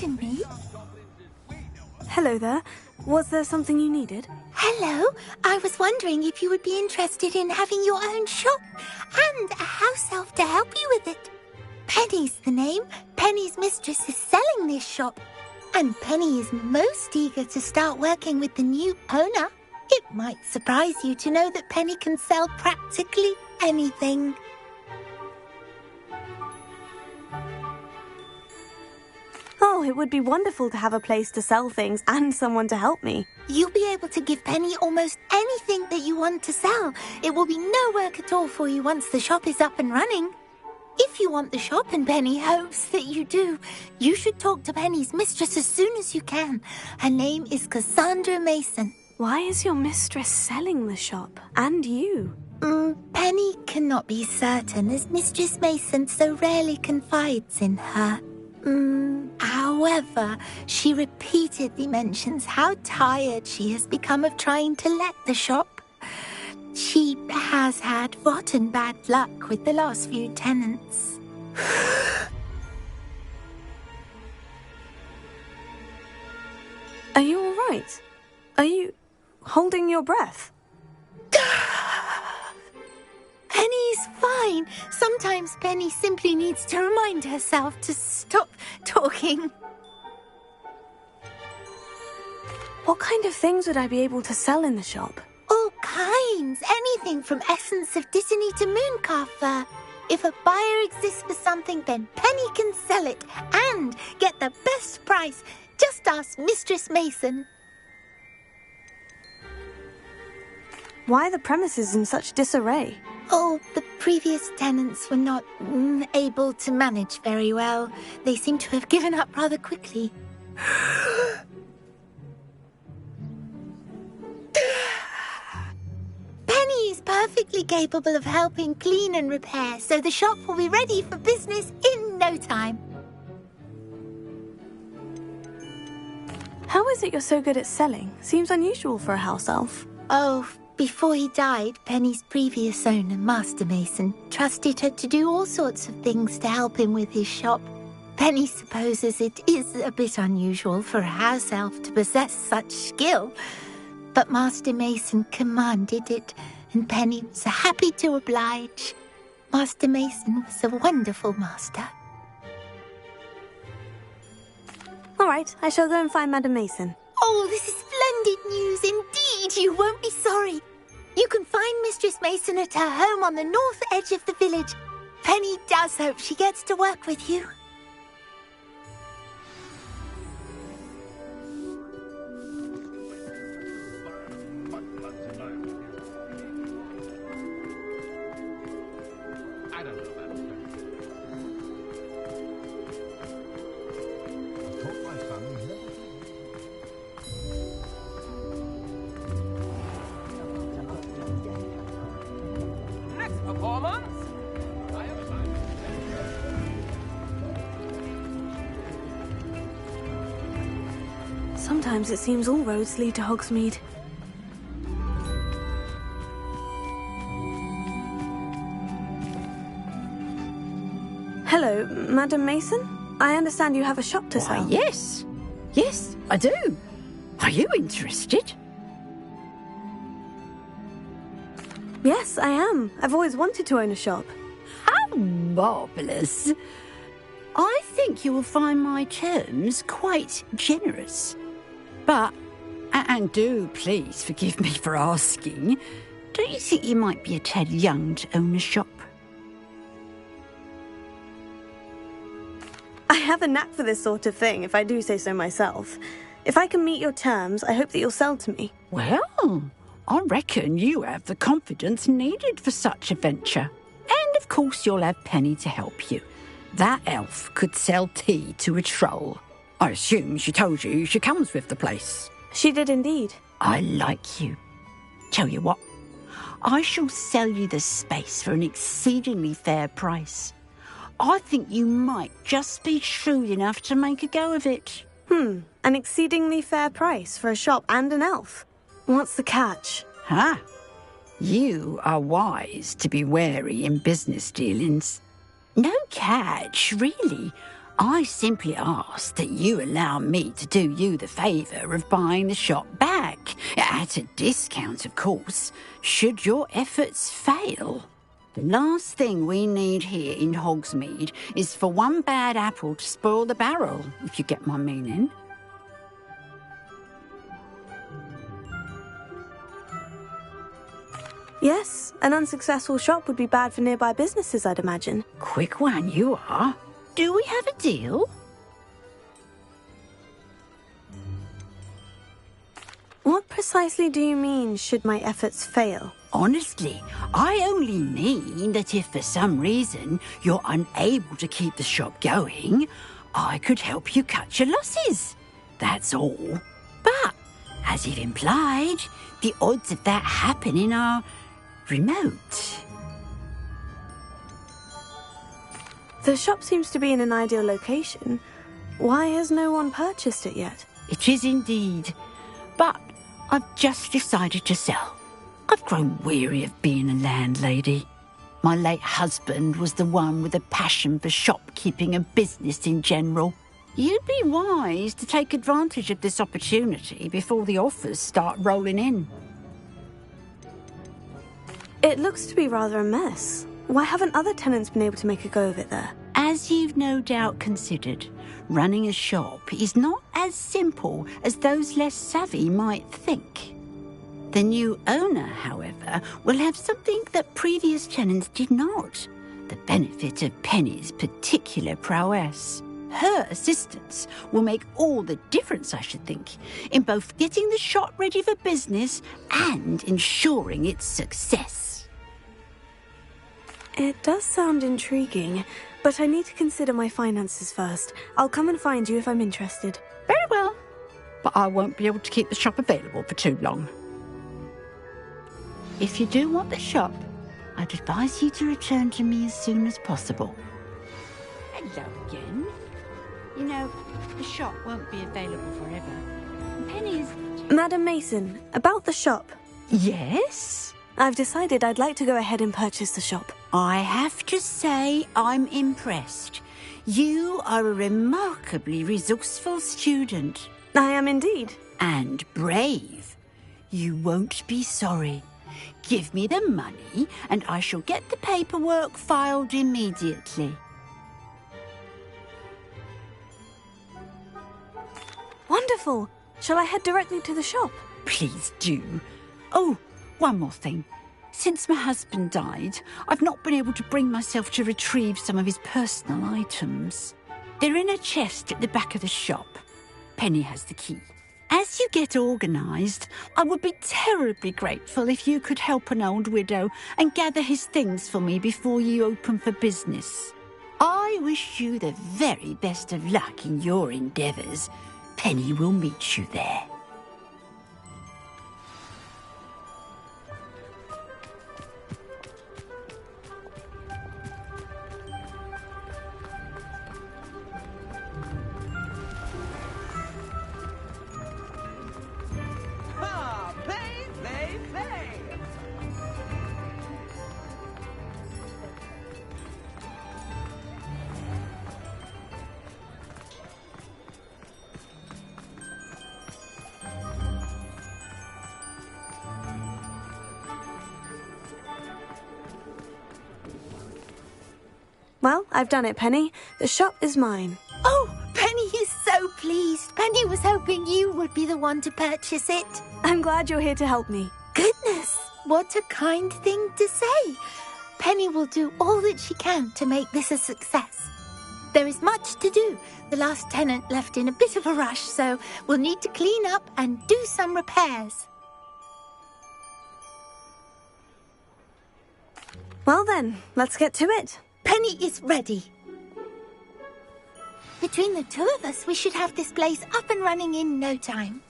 pardon me? Hello there. Was there something you needed? Hello, I was wondering if you would be interested in having your own shop and a house elf to help you with it. Penny's the name. Penny's mistress is selling this shop, and Penny is most eager to start working with the new owner. It might surprise you to know that Penny can sell practically anything. Oh, it would be wonderful to have a place to sell things and someone to help me. You'll be able to give Penny almost anything that you want to sell. It will be no work at all for you once the shop is up and running. If you want the shop, and Penny hopes that you do, you should talk to Penny's mistress as soon as you can. Her name is Cassandra Mason. Why is your mistress selling the shop? And you? Penny cannot be certain, as Mistress Mason so rarely confides in her. However, she repeatedly mentions how tired she has become of trying to let the shop. She has had rotten bad luck with the last few tenants. Are you all right? Are you holding your breath? Penny's fine. Sometimes Penny simply needs to remind herself to stop talking. What kind of things would I be able to sell in the shop? All kinds. Anything from essence of Dittany to mooncar fur. If a buyer exists for something, then Penny can sell it and get the best price. Just ask Mistress Mason. Why are the premises in such disarray? Oh, the previous tenants were not able to manage very well. They seem to have given up rather quickly. Penny is perfectly capable of helping clean and repair, so the shop will be ready for business in no time. How is it you're so good at selling? Seems unusual for a house elf. Oh, before he died, Penny's previous owner, Master Mason, trusted her to do all sorts of things to help him with his shop. Penny supposes it is a bit unusual for a house elf to possess such skill, but Master Mason commanded it, and Penny was happy to oblige. Master Mason was a wonderful master. All right, I shall go and find Madam Mason. Oh, this is splendid news indeed. You won't be sorry. You can find Mistress Mason at her home on the north edge of the village. Penny does hope she gets to work with you. Sometimes it seems all roads lead to Hogsmeade. Hello, Madam Mason? I understand you have a shop to sell. Yes. Yes, I do. Are you interested? Yes, I am. I've always wanted to own a shop. How marvellous. I think you will find my terms quite generous. But, and do please forgive me for asking, don't you think you might be a tad young to own a shop? I have a knack for this sort of thing, if I do say so myself. If I can meet your terms, I hope that you'll sell to me. Well, I reckon you have the confidence needed for such a venture. And of course you'll have Penny to help you. That elf could sell tea to a troll. I assume she told you she comes with the place. She did indeed. I like you. Tell you what, I shall sell you the space for an exceedingly fair price. I think you might just be shrewd enough to make a go of it. An exceedingly fair price for a shop and an elf. What's the catch? You are wise to be wary in business dealings. No catch, really. I simply ask that you allow me to do you the favour of buying the shop back, at a discount, of course, should your efforts fail. The last thing we need here in Hogsmeade is for one bad apple to spoil the barrel, if you get my meaning. Yes, an unsuccessful shop would be bad for nearby businesses, I'd imagine. Quick one you are. Do we have a deal? What precisely do you mean, should my efforts fail? Honestly, I only mean that if for some reason you're unable to keep the shop going, I could help you cut your losses. That's all. But, as you've implied, the odds of that happening are remote. The shop seems to be in an ideal location. Why has no one purchased it yet? It is indeed. But I've just decided to sell. I've grown weary of being a landlady. My late husband was the one with a passion for shopkeeping and business in general. You'd be wise to take advantage of this opportunity before the offers start rolling in. It looks to be rather a mess. Why haven't other tenants been able to make a go of it there? As you've no doubt considered, running a shop is not as simple as those less savvy might think. The new owner, however, will have something that previous tenants did not, the benefit of Penny's particular prowess. Her assistance will make all the difference, I should think, in both getting the shop ready for business and ensuring its success. It does sound intriguing, but I need to consider my finances first. I'll come and find you if I'm interested. Very well, but I won't be able to keep the shop available for too long. If you do want the shop, I'd advise you to return to me as soon as possible. Hello again. You know, the shop won't be available forever. Penny's... Madam Mason, about the shop. Yes? I've decided I'd like to go ahead and purchase the shop. I have to say I'm impressed. You are a remarkably resourceful student. I am indeed. And brave. You won't be sorry. Give me the money and I shall get the paperwork filed immediately. Wonderful. Shall I head directly to the shop? Please do. Oh, one more thing. Since my husband died, I've not been able to bring myself to retrieve some of his personal items. They're in a chest at the back of the shop. Penny has the key. As you get organised, I would be terribly grateful if you could help an old widow and gather his things for me before you open for business. I wish you the very best of luck in your endeavours. Penny will meet you there. Well, I've done it, Penny. The shop is mine. Oh, Penny is so pleased. Penny was hoping you would be the one to purchase it. I'm glad you're here to help me. Goodness, what a kind thing to say. Penny will do all that she can to make this a success. There is much to do. The last tenant left in a bit of a rush, so we'll need to clean up and do some repairs. Well then, let's get to it. Penny is ready. Between the two of us, we should have this place up and running in no time.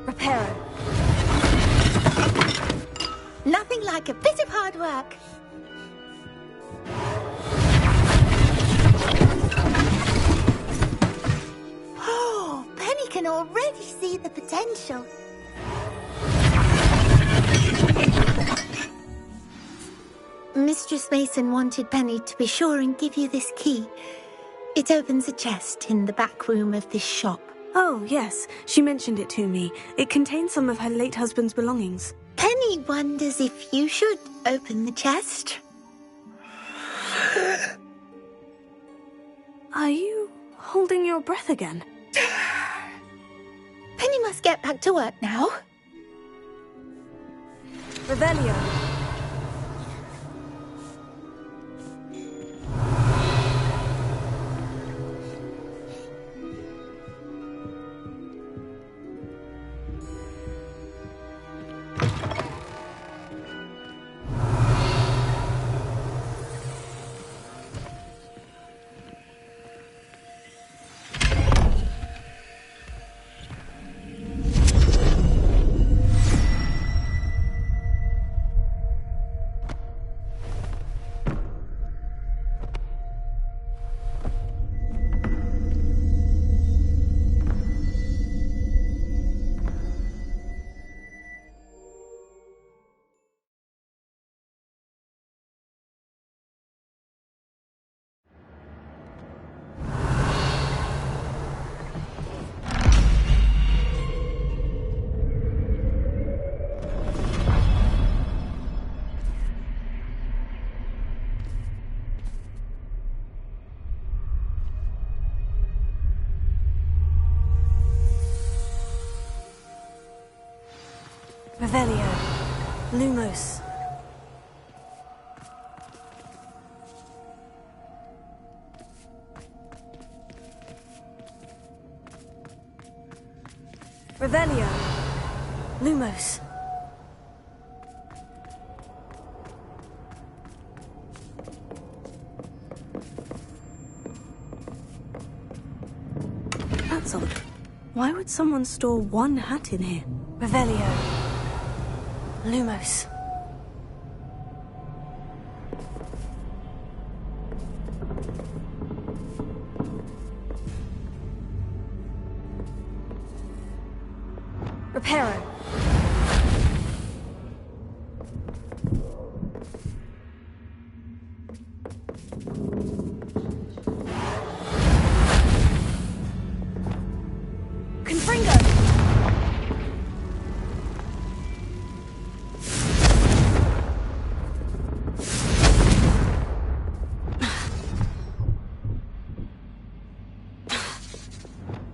Reparo. Nothing like a bit of hard work. can already see the potential. Mistress Mason wanted Penny to be sure and give you this key. It opens a chest in the back room of this shop. Oh, yes. She mentioned it to me. It contains some of her late husband's belongings. Penny wonders if you should open the chest. Are you holding your breath again? Penny must get back to work now. Revelio. Revelio. Lumos. Revelio. Lumos. That's odd. Why would someone store one hat in here? Revelio. Lumos. Reparo.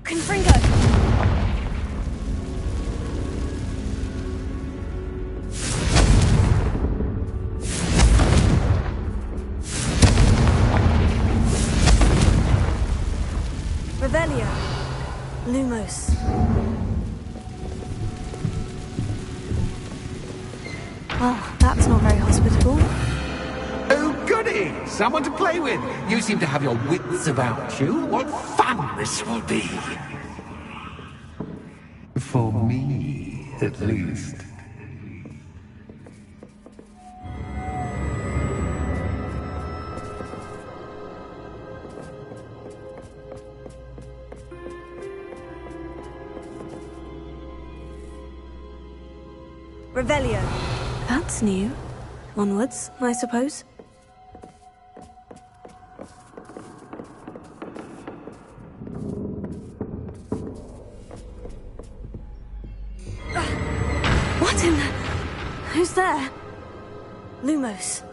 Confringo. Revelio. Lumos. Well, that's not very hospitable. Oh, goody! Someone to play with. You seem to have your wits about you. What fun this will be. For me, at least. Revelio. That's new. Onwards, I suppose. What in the... Who's there? Lumos.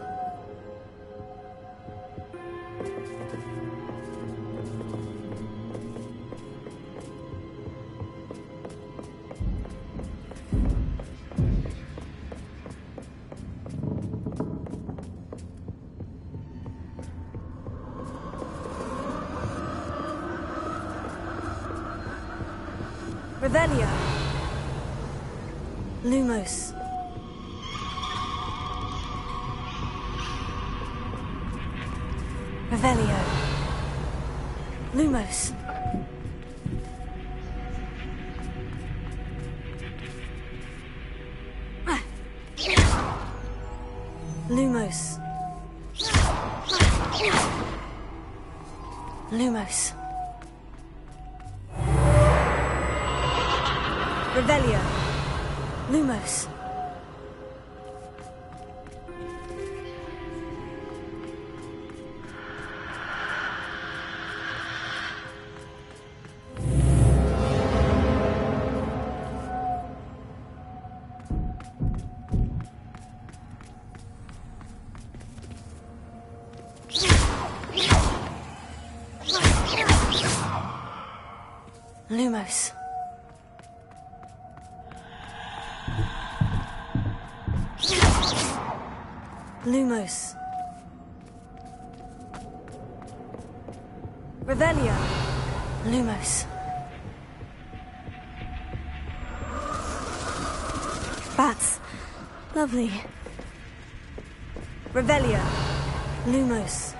Revelio. Lumos. Revelio. Lumos. Lumos. Lumos. Revelio. Lumos. Lumos. Lumos. Revelio. Lumos. Bats. Lovely. Revelio. Lumos.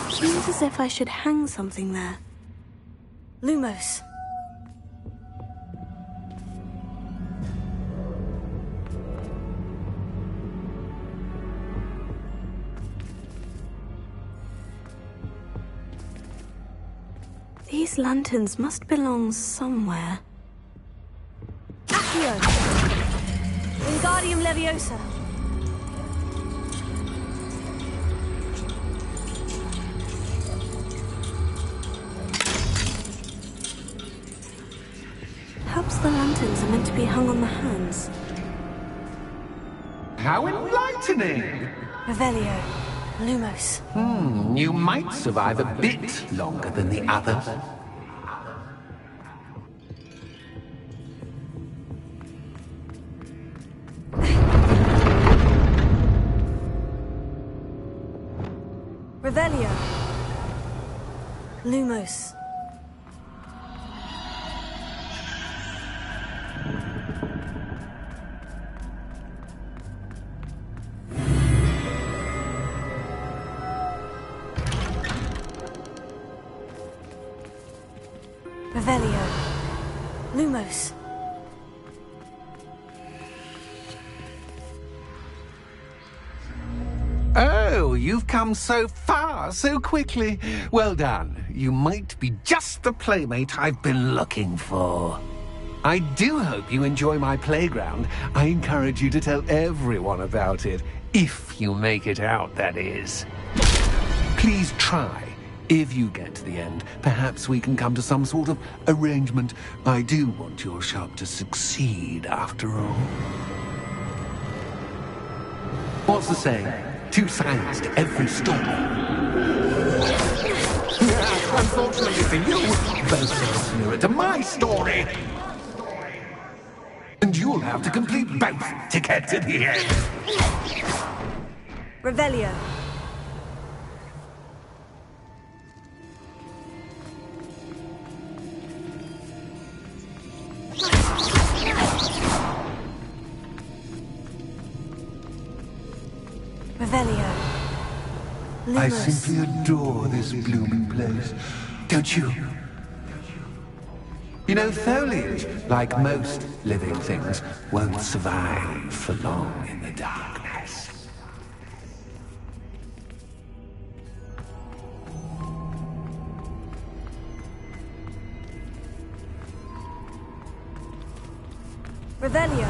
Seems as if I should hang something there. Lumos. These lanterns must belong somewhere. Accio! Wingardium Leviosa! Perhaps the lanterns are meant to be hung on the hands. How enlightening! Revelio. Lumos. You might survive a bit longer than the others. Revelio. Lumos. Revelio. Lumos. Oh, you've come so far so quickly. Well done. You might be just the playmate I've been looking for. I do hope you enjoy my playground. I encourage you to tell everyone about it. If you make it out, that is. Please try. If you get to the end, perhaps we can come to some sort of arrangement. I do want your shop to succeed, after all. What's the saying? Two sides to every story. Unfortunately for you, both sides nearer to my story. And you'll have to complete both to get to the end. Revelio. Revelio. Lumos. I simply adore this blooming place. Don't you? You know, foliage, like most living things, won't survive for long in the darkness. Revelio.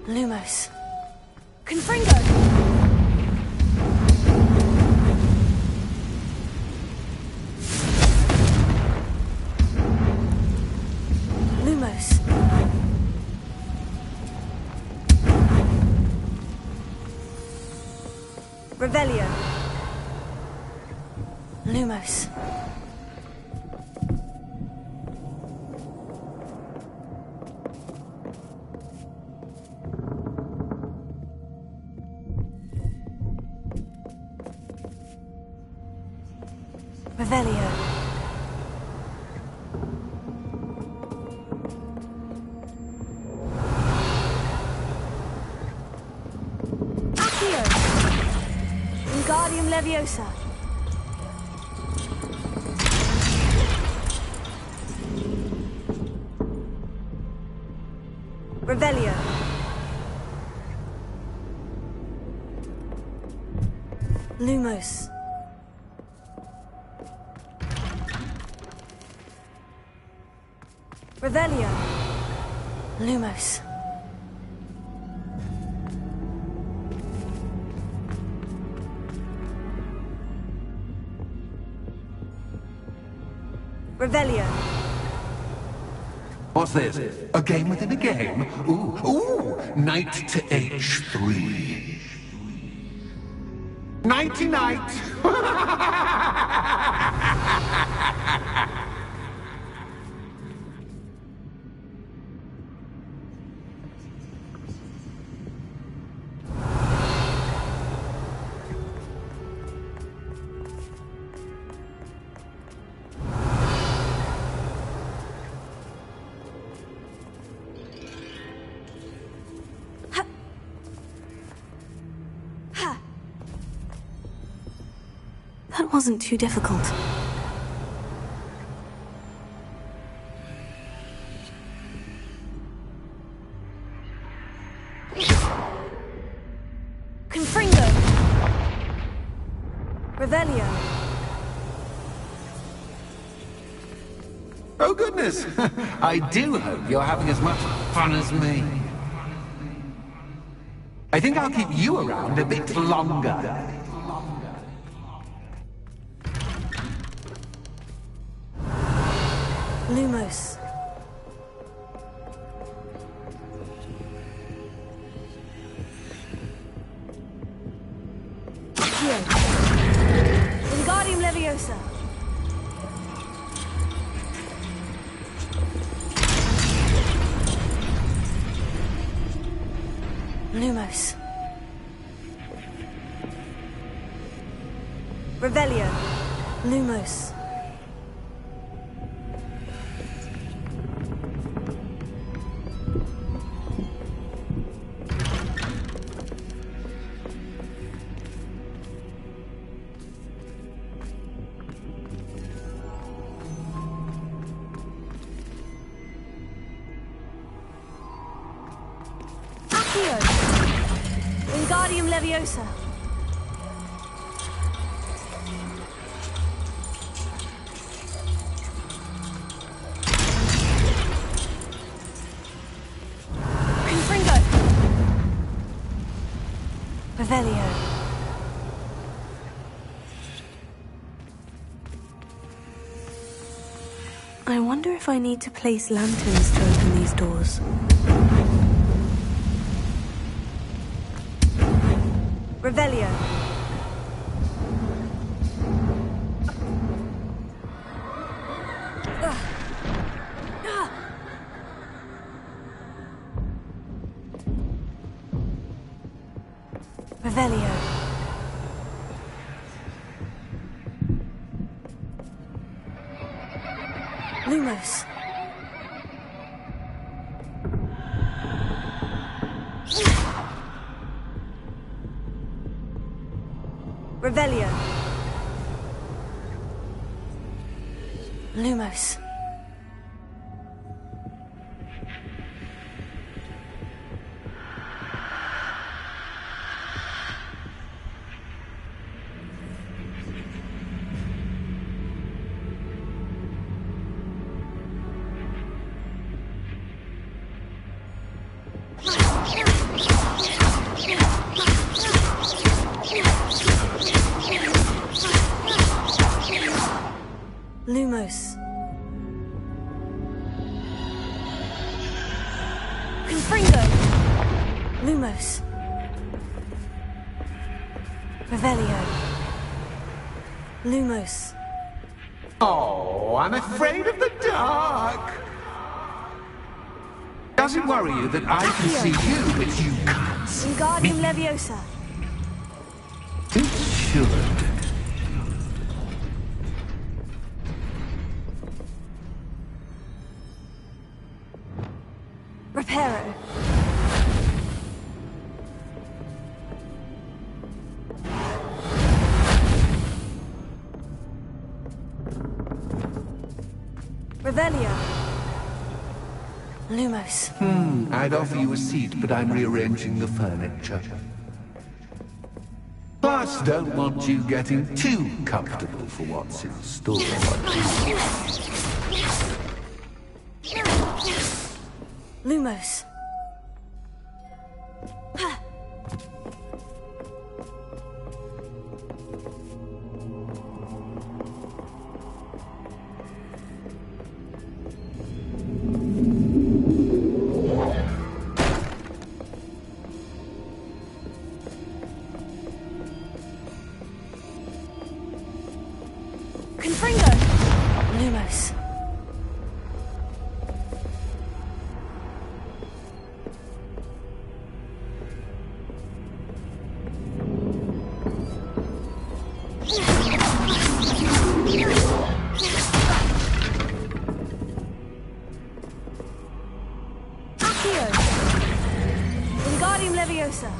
Lumos. Confringo! Lumos. Revelio. Lumos. Revelio. Accio! Wingardium Leviosa. Revelio. Lumos. Revelio. Lumos. Revelio. What's this? A game within a game? Ooh, knight to h3. Nighty-night! That wasn't too difficult. Confringo! Revelio! Oh, goodness! I do hope you're having as much fun as me. I think I'll keep you around a bit longer. Lumos. Accio. Wingardium Leviosa. Lumos. Revelio. Lumos. Accio. Wingardium Leviosa. Confringo. Revelio. I wonder if I need to place lanterns to open these doors. Revelio. Revelio. Lumos. Revelio. Lumos. Lumos. Confringo. Lumos. Revelio. Lumos. Oh, I'm afraid of the dark. Does it worry you that I can see you, but you can't see me? Wingardium Leviosa. It should. Reparo. Revelio. Lumos. I'd offer you a seat, but I'm rearranging the furniture. Plus, don't want you getting too comfortable for what's in store. Lumos. Confringo! Lumos. Accio! Wingardium Leviosa!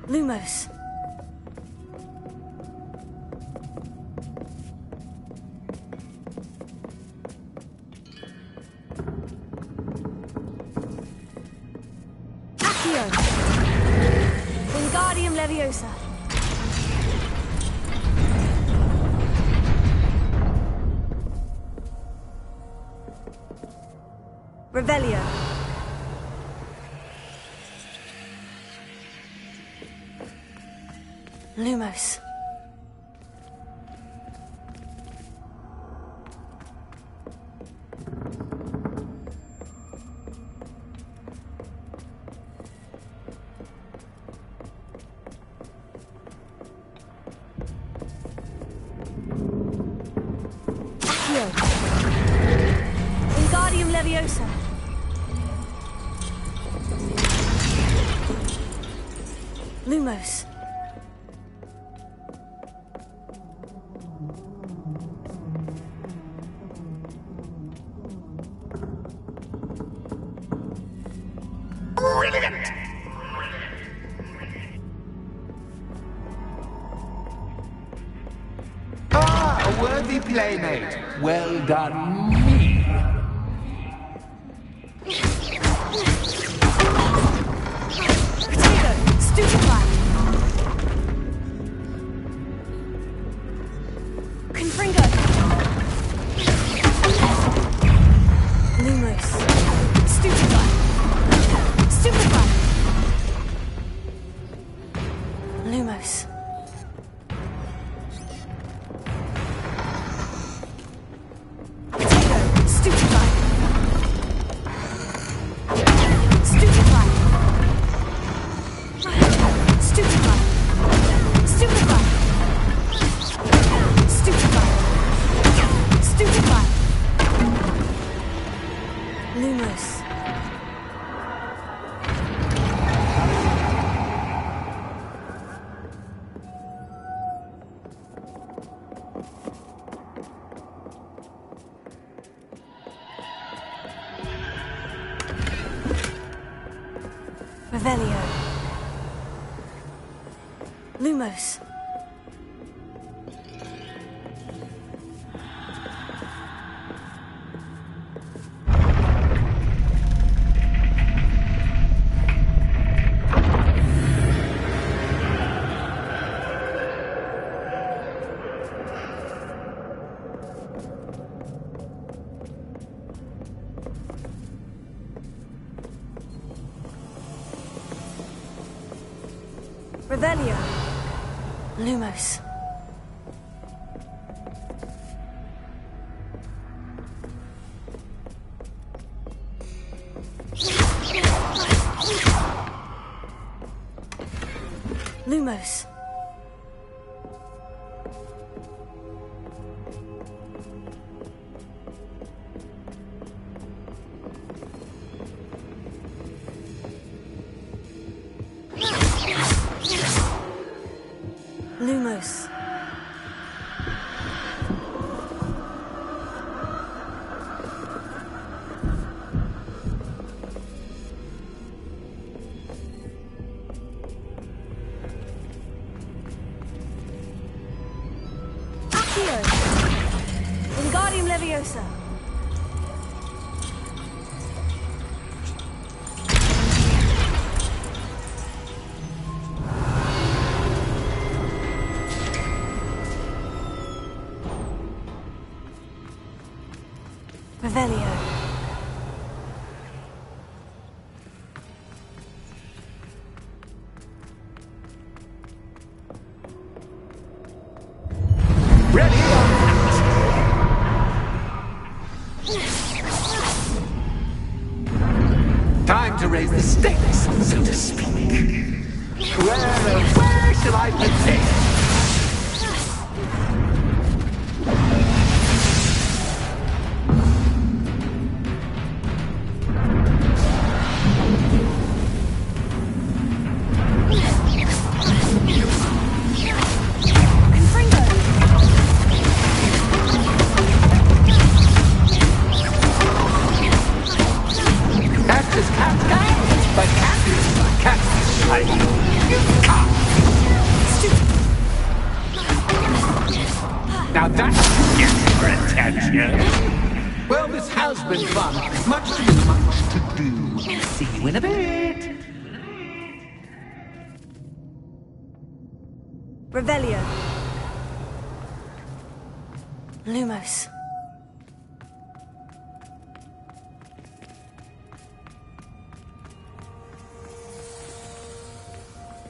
Lumos. Accio. Wingardium Leviosa. Revelio. Lumos. Accio. Wingardium Leviosa. Lumos. Brilliant! Ah, a worthy playmate. Well done, me. Potato. Stupefy. Confringo. Lumos. Stupefy. Stupefy. Lumos. Potato. Stupefy. Stupefy. Stupefy. Stupefy. Stupefy. Stupefy. Lumos. Revelio. Lumos. Revelio. Lumos. Lumos. Lumos. Leviosa. Revelio. Ready? Time to raise the stakes, so to speak. Where shall I begin? Now that's getting your attention. Well, this has been fun. Much to do. See you in a bit. Revelio. Lumos.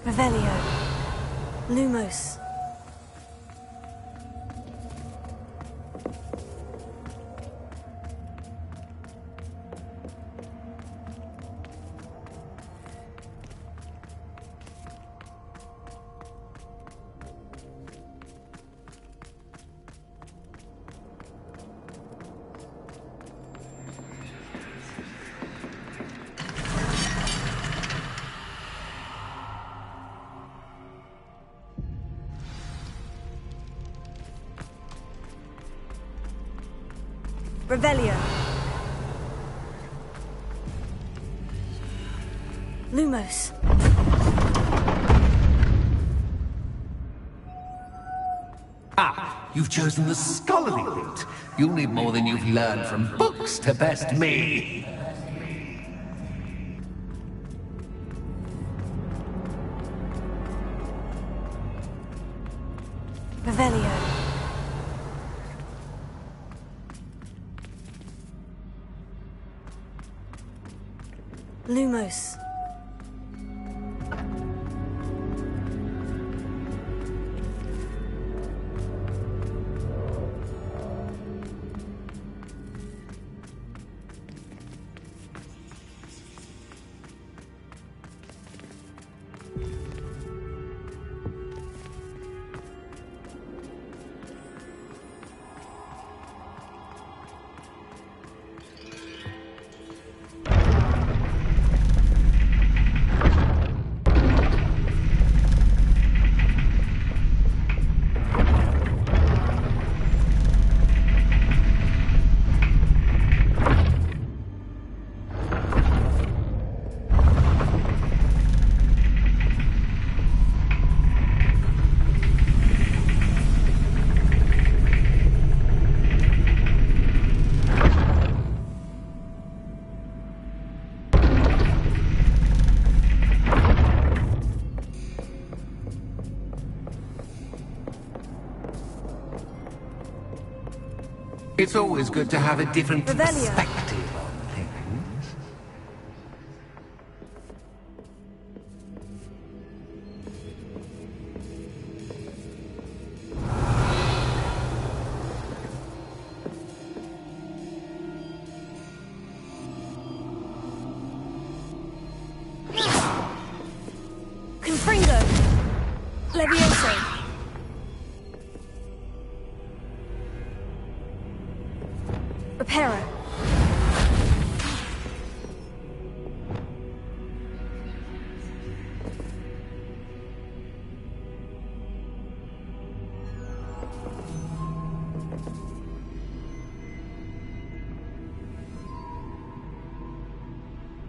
Revelio. Lumos. Revelio. Lumos. Ah, you've chosen the scholarly route. You'll need more than you've learned from books to best me. Revelio. Lumos. It's always good to have a different Revelio. perspective on things. Confringo. Levioso. Reparo.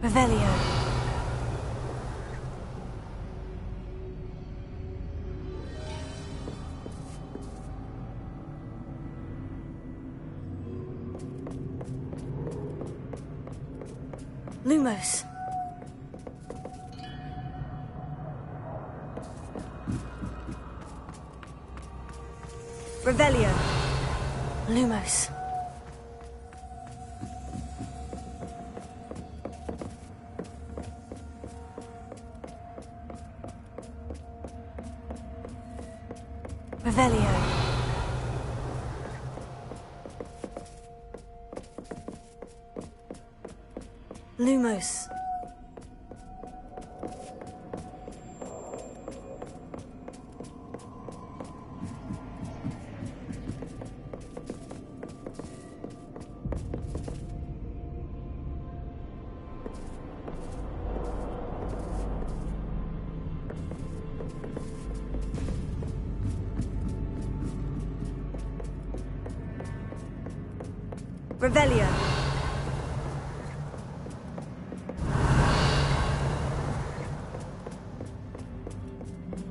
Revelio. Revelio. Lumos. Revelio. Lumos. Revelio.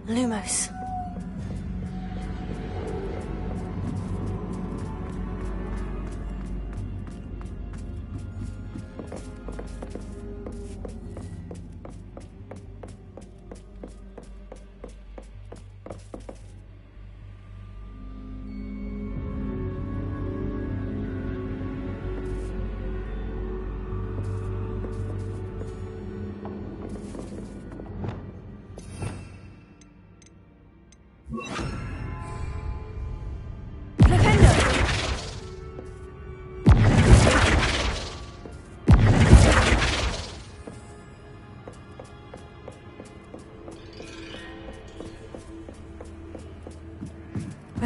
Lumos.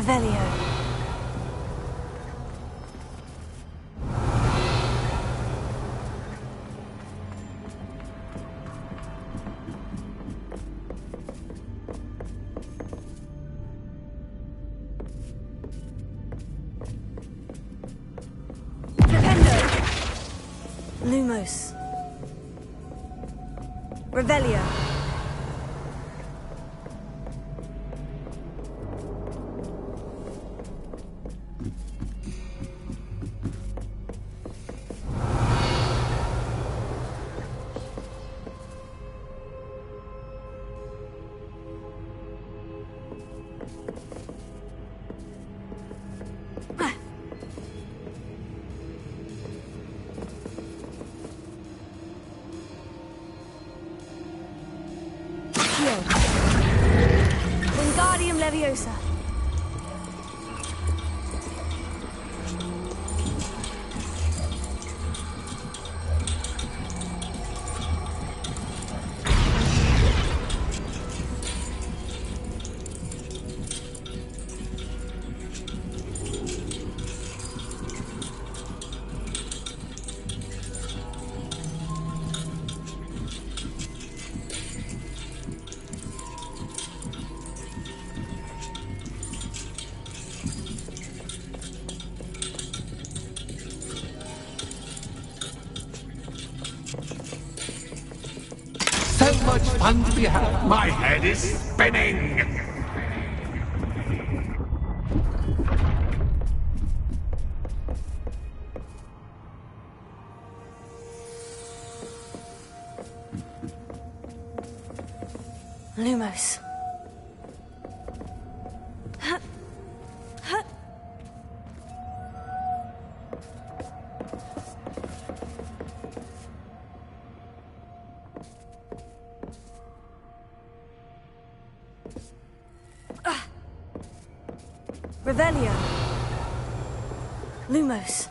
Revelio. Lumos. Revelio. Wingardium Leviosa. So much fun to be had. My head is spinning. Lumos. Revelio. Lumos.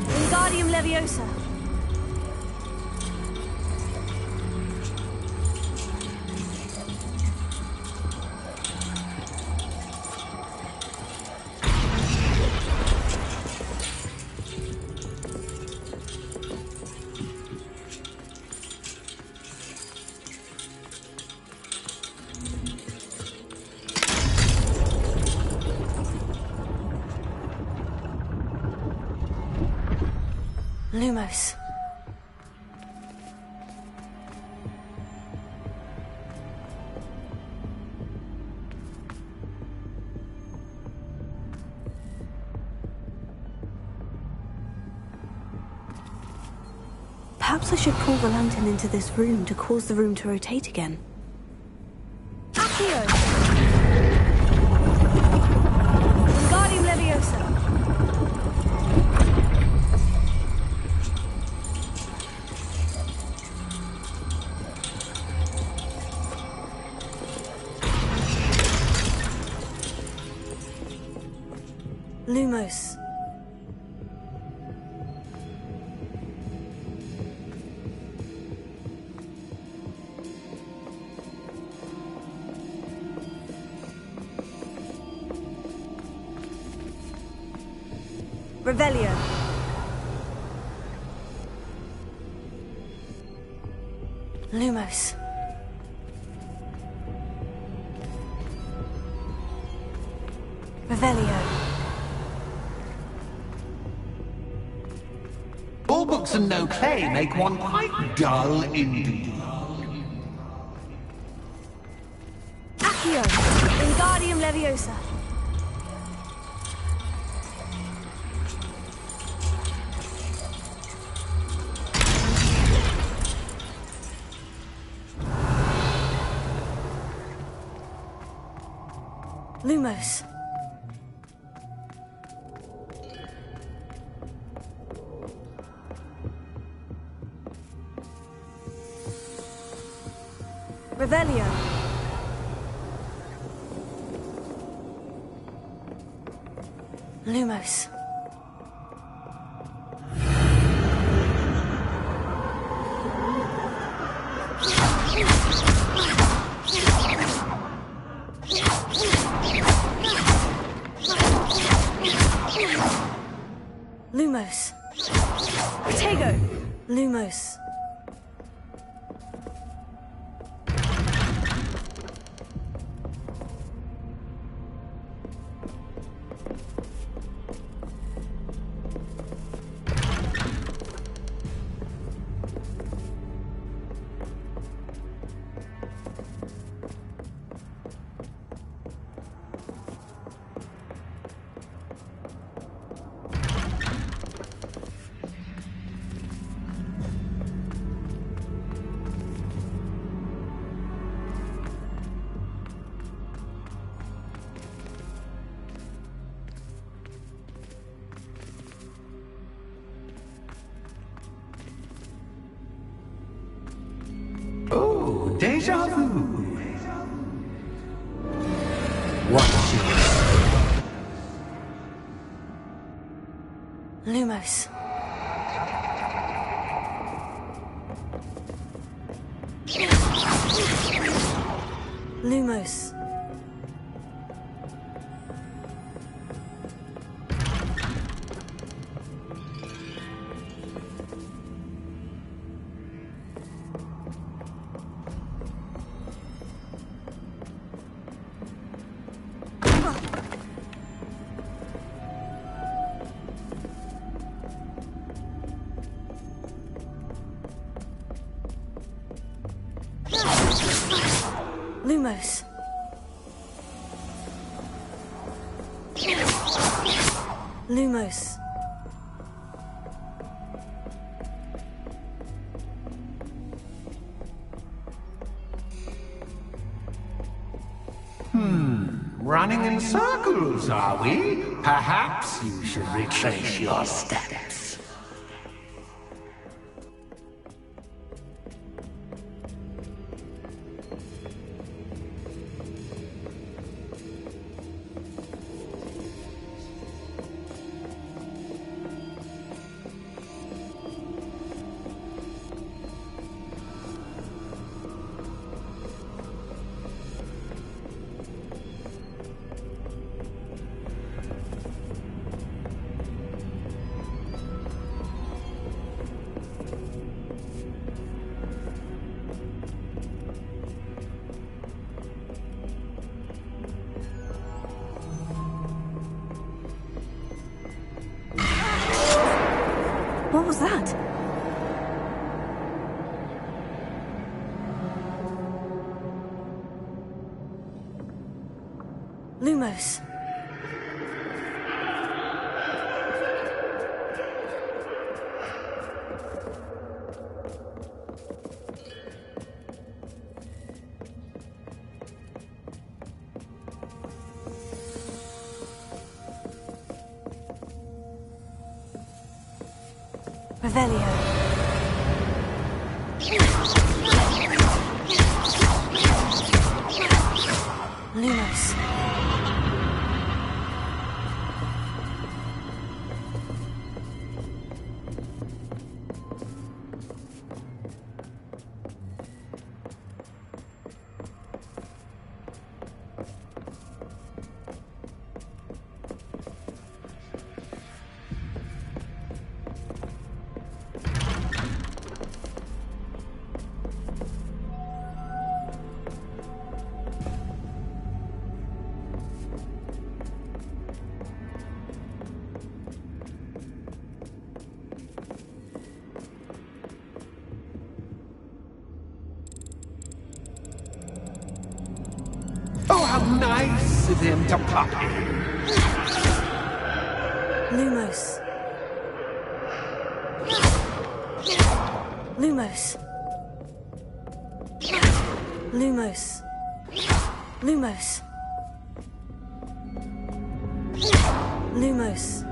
Wingardium Leviosa. Lumos. Perhaps I should pull the lantern into this room to cause the room to rotate again. Accio! Wingardium Leviosa! Lumos. Revelio. Lumos. Revelio. All books and no play make one quite dull indeed. Accio. Wingardium Leviosa. Lumos. Revelio. Lumos. Lumos. Protego. Lumos. Oh, déjà vu. What's yours? Lumos. Lumos. Lumos. Lumos. Running in circles, are we? Perhaps you should retrace your steps. What was that? Lumos. Revelio. Lumos. Oh, how nice of him to pop in. Lumos. Lumos. Lumos. Lumos. Lumos.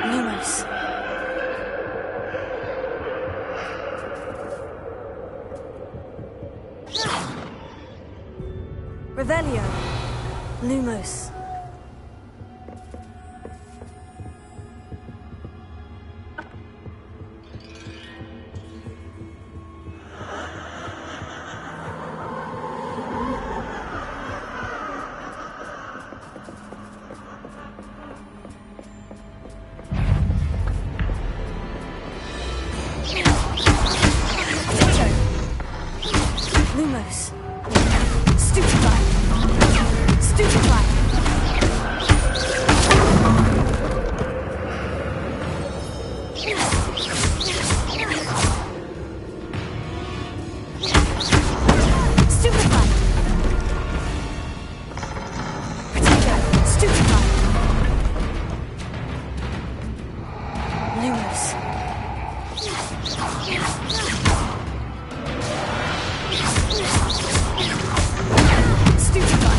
Lumos. Revelio. Lumos. Lumos. Stupefy. Stupefy. Stupefy. Potato. Stupefy. Lumos. Stupefy.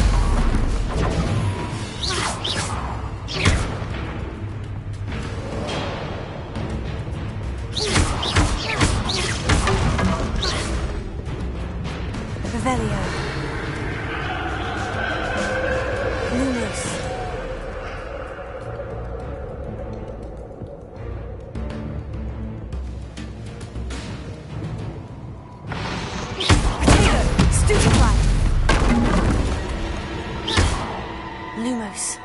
Revelio. Lumos. Potato. Stupefy. Lumos.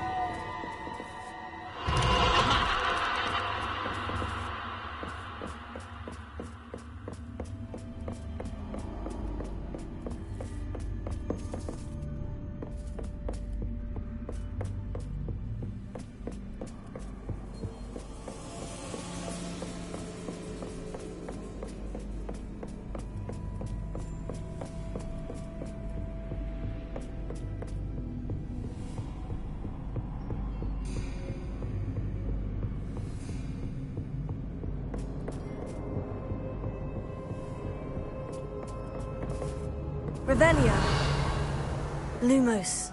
Revelio. Lumos.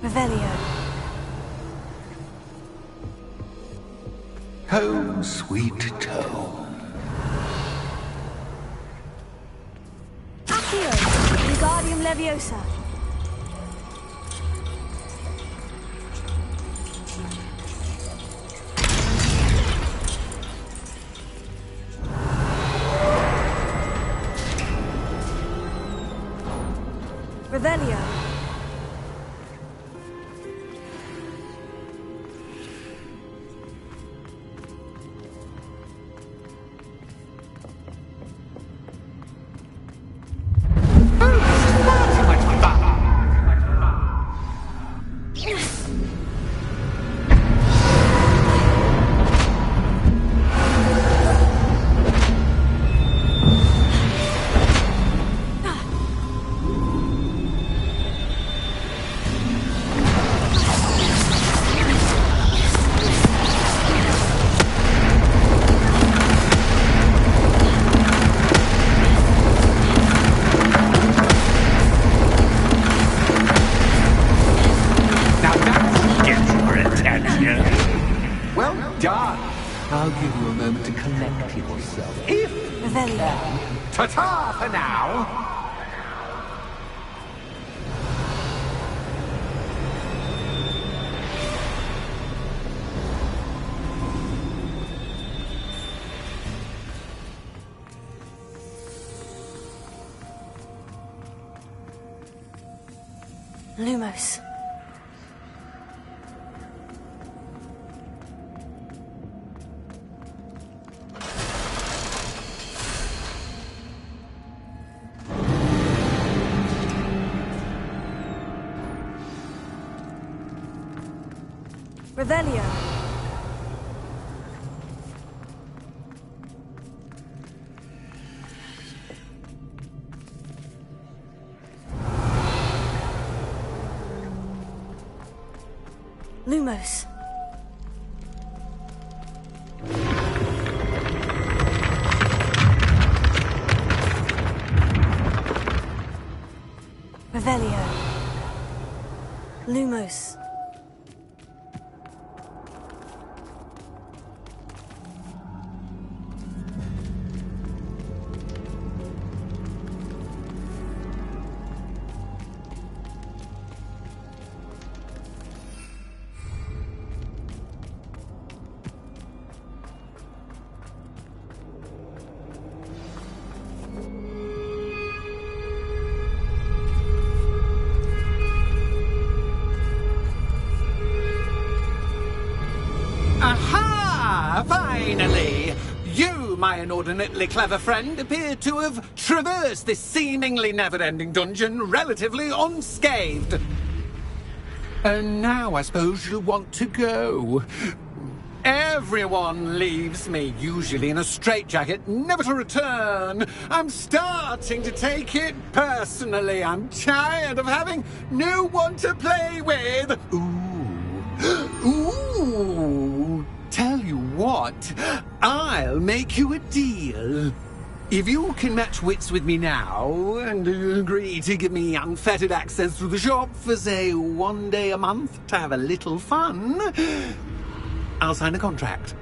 Revelio. Home, sweet home. Accio. Wingardium Leviosa. Revelio. done. I'll give you a moment to collect yourself, if you can. Ta-ta for now! Lumos. Revelio. Lumos. Revelio. Lumos. Aha! Finally! You, my inordinately clever friend, appear to have traversed this seemingly never-ending dungeon relatively unscathed. And now I suppose you'll want to go. Everyone leaves me, usually in a straitjacket, never to return. I'm starting to take it personally. I'm tired of having no one to play with. Ooh. Tell you what, I'll make you a deal. If you can match wits with me now and agree to give me unfettered access to the shop for, say, 1 day a month to have a little fun, I'll sign a contract.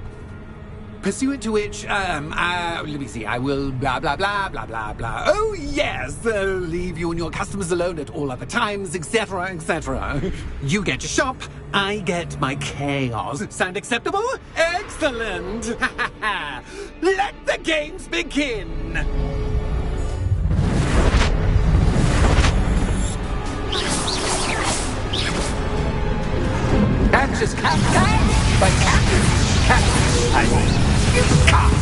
Pursuant to which, let me see, I will blah, blah, blah, blah, blah, blah. Oh, yes, leave you and your customers alone at all other times, etc., etc. You get your shop, I get my chaos. Sound acceptable? Excellent! Let the games begin! Catches cat, but cat. I mean, you can't.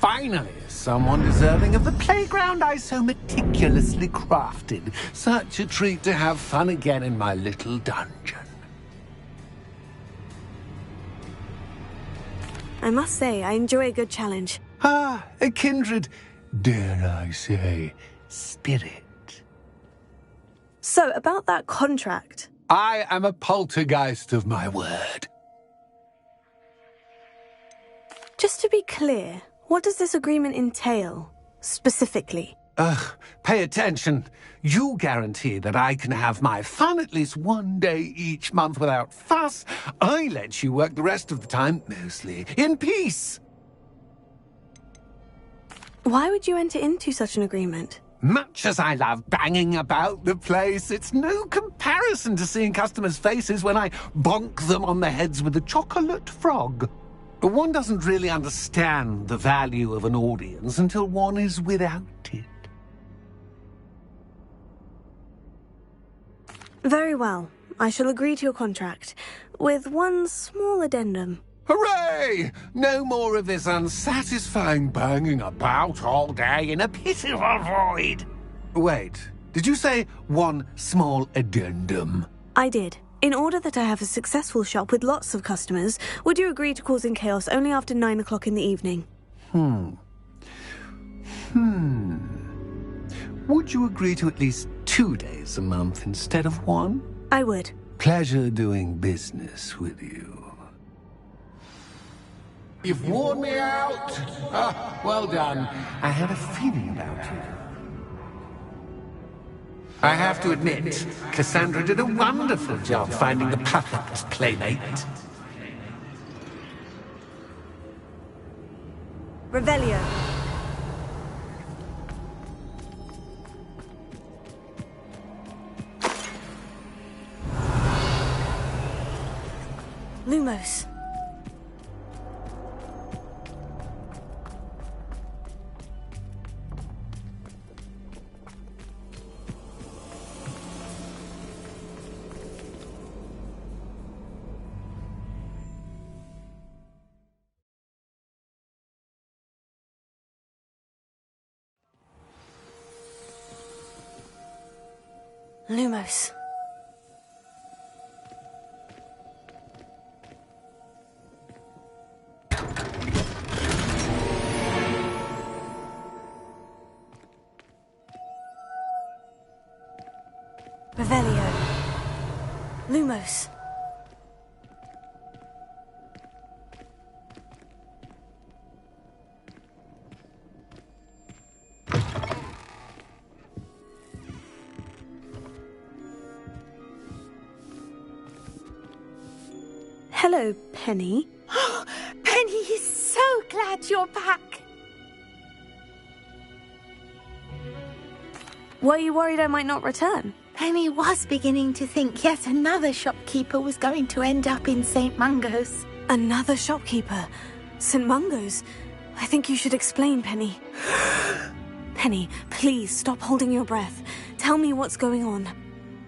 Finally, someone deserving of the playground I so meticulously crafted. Such a treat to have fun again in my little dungeon. I must say, I enjoy a good challenge. Ah, a kindred, dare I say, spirit. So, about that contract. I am a poltergeist of my word. Just to be clear, what does this agreement entail, specifically? Pay attention. You guarantee that I can have my fun at least one day each month without fuss. I let you work the rest of the time, mostly in peace. Why would you enter into such an agreement? Much as I love banging about the place, it's no comparison to seeing customers' faces when I bonk them on the heads with a chocolate frog. One doesn't really understand the value of an audience until one is without it. Very well. I shall agree to your contract, with one small addendum. Hooray! No more of this unsatisfying banging about all day in a pitiful void. Wait, did you say one small addendum? I did. In order that I have a successful shop with lots of customers, would you agree to causing chaos only after 9 o'clock in the evening? Would you agree to at least 2 days a month instead of one? I would. Pleasure doing business with you. You've worn me out. Well done. I had a feeling about you. I have to admit, Cassandra did a wonderful job finding the perfect playmate. Revelio. Lumos. Lumos. Revelio. Lumos. Hello, Penny. Penny is so glad you're back. Were you worried I might not return? Penny was beginning to think yet another shopkeeper was going to end up in St. Mungo's. Another shopkeeper? St. Mungo's? I think you should explain, Penny. Penny, please stop holding your breath. Tell me what's going on.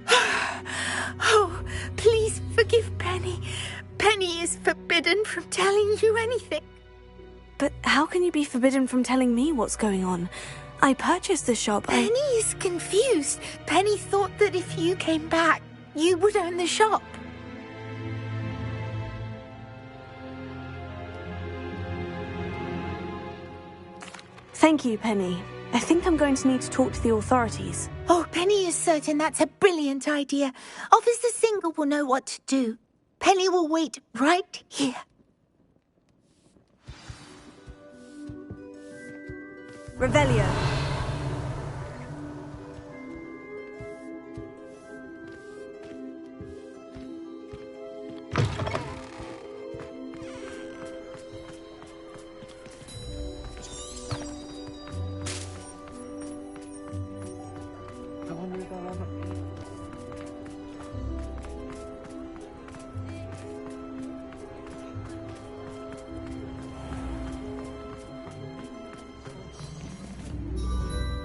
Oh, please forgive Penny. Penny is forbidden from telling you anything. But how can you be forbidden from telling me what's going on? I purchased the shop. Penny is confused. Penny thought that if you came back, you would own the shop. Thank you, Penny. I think I'm going to need to talk to the authorities. Oh, Penny is certain that's a brilliant idea. Officer Singer will know what to do. Penny will wait right here. Revelio.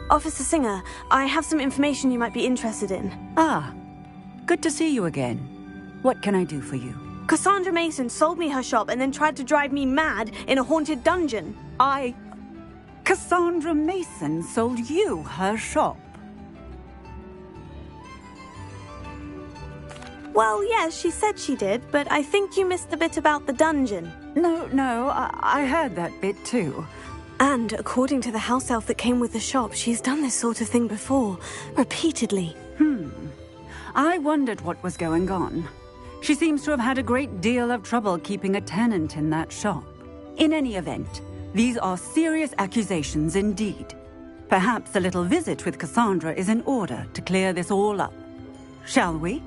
Officer Singer, I have some information you might be interested in. Ah, good to see you again. What can I do for you? Cassandra Mason sold me her shop and then tried to drive me mad in a haunted dungeon. Cassandra Mason sold you her shop? Well, yes, she said she did, but I think you missed the bit about the dungeon. No, I heard that bit too. And according to the house elf that came with the shop, she's done this sort of thing before, repeatedly. I wondered what was going on. She seems to have had a great deal of trouble keeping a tenant in that shop. In any event, these are serious accusations indeed. Perhaps a little visit with Cassandra is in order to clear this all up. Shall we?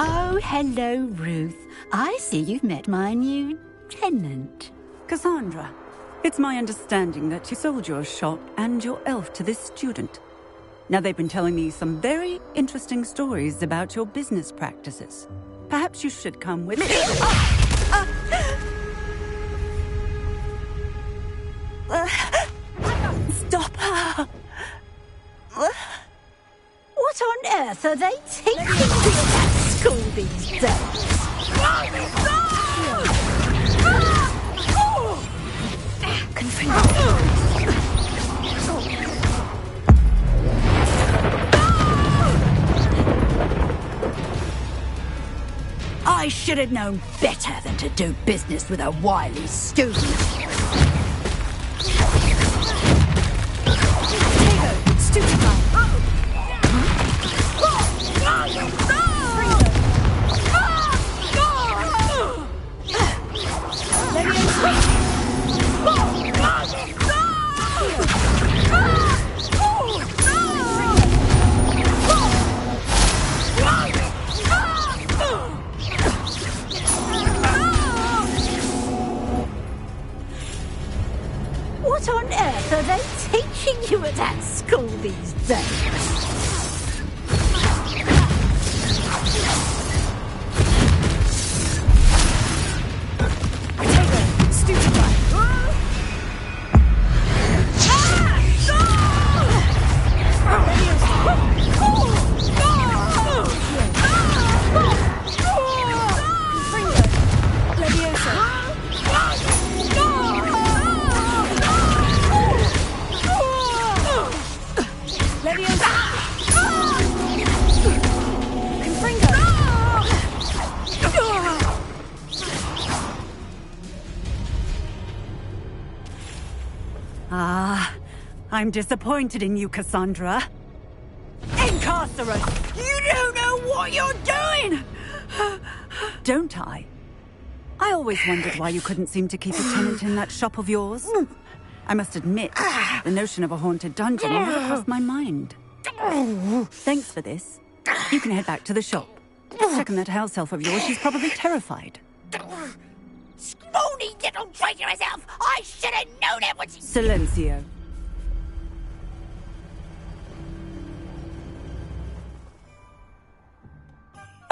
Oh, hello, Ruth. I see you've met my new tenant. Cassandra, it's my understanding that you sold your shop and your elf to this student. Now, they've been telling me some very interesting stories about your business practices. Perhaps you should come with me. Stop her! What on earth are they teaching you at school these days? I should have known better than to do business with a wily student. Stupid guy. What on earth are they teaching you at that school these days? I'm disappointed in you, Cassandra. Incarcerate! You don't know what you're doing! Don't I? I always wondered why you couldn't seem to keep a tenant in that shop of yours. I must admit, the notion of a haunted dungeon never crossed my mind. Thanks for this. You can head back to the shop. Check on that house elf of yours. She's probably terrified. Scrawny little traitorous elf! I should have known it was... Silencio.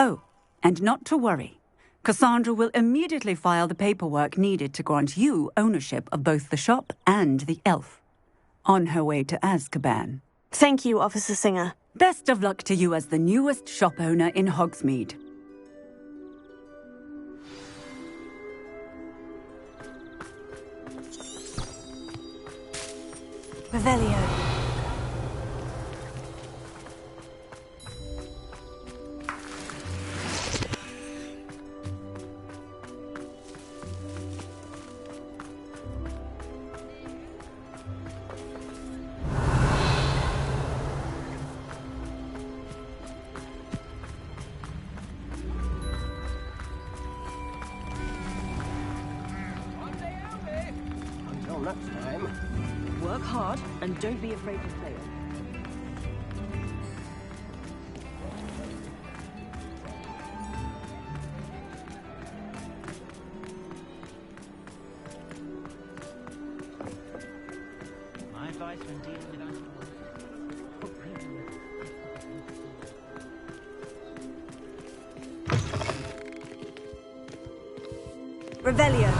Oh, and not to worry. Cassandra will immediately file the paperwork needed to grant you ownership of both the shop and the elf. On her way to Azkaban. Thank you, Officer Singer. Best of luck to you as the newest shop owner in Hogsmeade. Revelio. Next time, work hard and don't be afraid to fail. My advice when dealing with Revelio.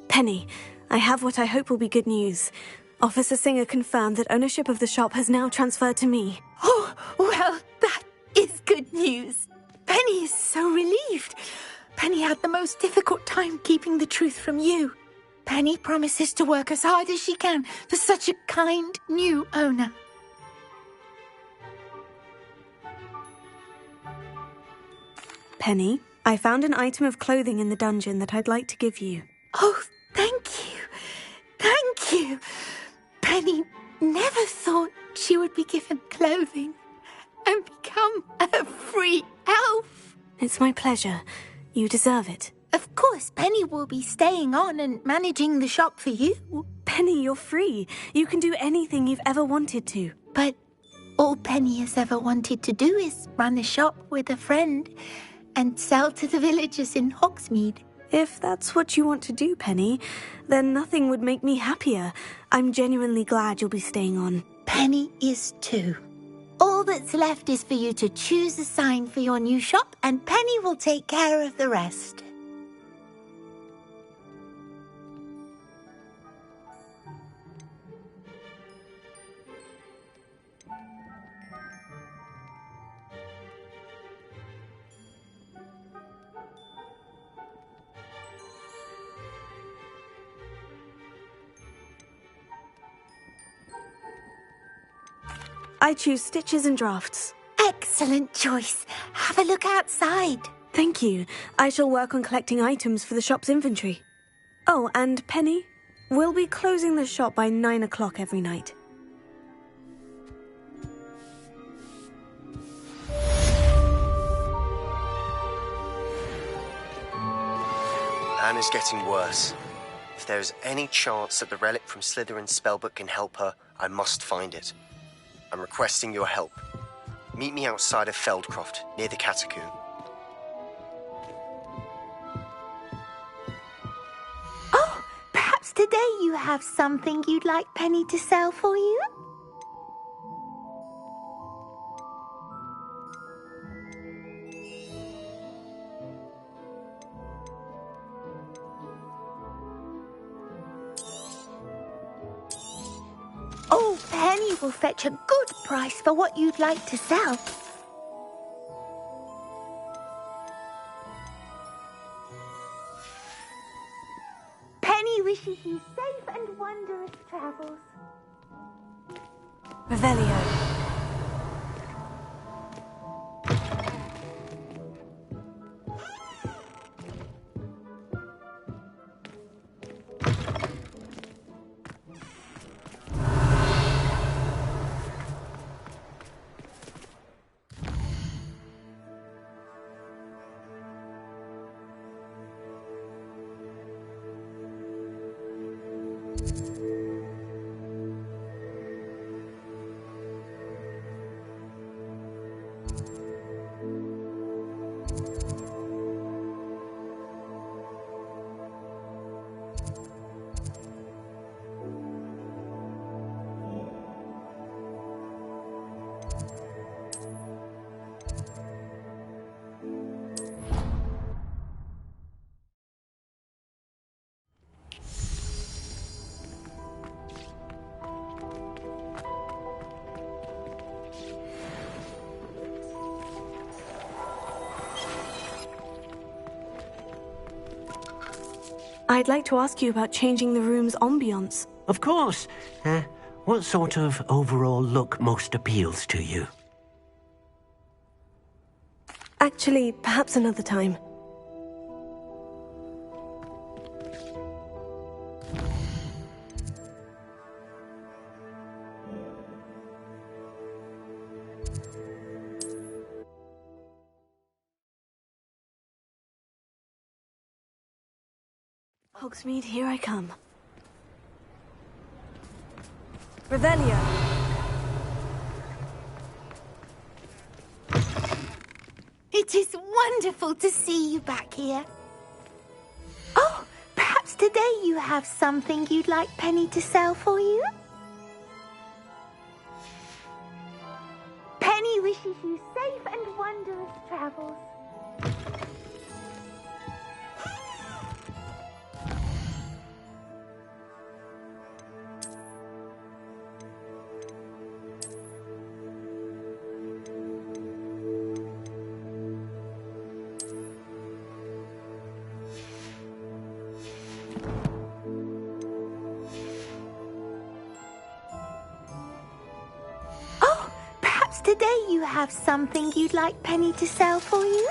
Penny, I have what I hope will be good news. Officer Singer confirmed that ownership of the shop has now transferred to me. Oh, well, that is good news. Penny is so relieved. Penny had the most difficult time keeping the truth from you. Penny promises to work as hard as she can for such a kind new owner. Penny, I found an item of clothing in the dungeon that I'd like to give you. Oh, thank you. Thank you. Penny never thought she would be given clothing and become a free elf. It's my pleasure. You deserve it. Of course, Penny will be staying on and managing the shop for you. Penny, you're free. You can do anything you've ever wanted to. But all Penny has ever wanted to do is run a shop with a friend and sell to the villagers in Hogsmeade. If that's what you want to do, Penny, then nothing would make me happier. I'm genuinely glad you'll be staying on. Penny is too. All that's left is for you to choose a sign for your new shop, and Penny will take care of the rest. I choose stitches and drafts. Excellent choice. Have a look outside. Thank you. I shall work on collecting items for the shop's inventory. Oh, and Penny, we'll be closing the shop by 9 o'clock every night. Anne is getting worse. If there is any chance that the relic from Slytherin's spellbook can help her, I must find it. I'm requesting your help. Meet me outside of Feldcroft, near the Catacomb. Oh, perhaps today you have something you'd like Penny to sell for you? Oh, Penny will fetch a good price for what you'd like to sell. Penny wishes you safe and wondrous travels. Revelio. I'd like to ask you about changing the room's ambiance. Of course. What sort of overall look most appeals to you? Actually, perhaps another time. Hogsmeade, here I come. Revelio. It is wonderful to see you back here. Oh, perhaps today you have something you'd like Penny to sell for you? Penny wishes you safe and wondrous travels. Today you have something you'd like Penny to sell for you?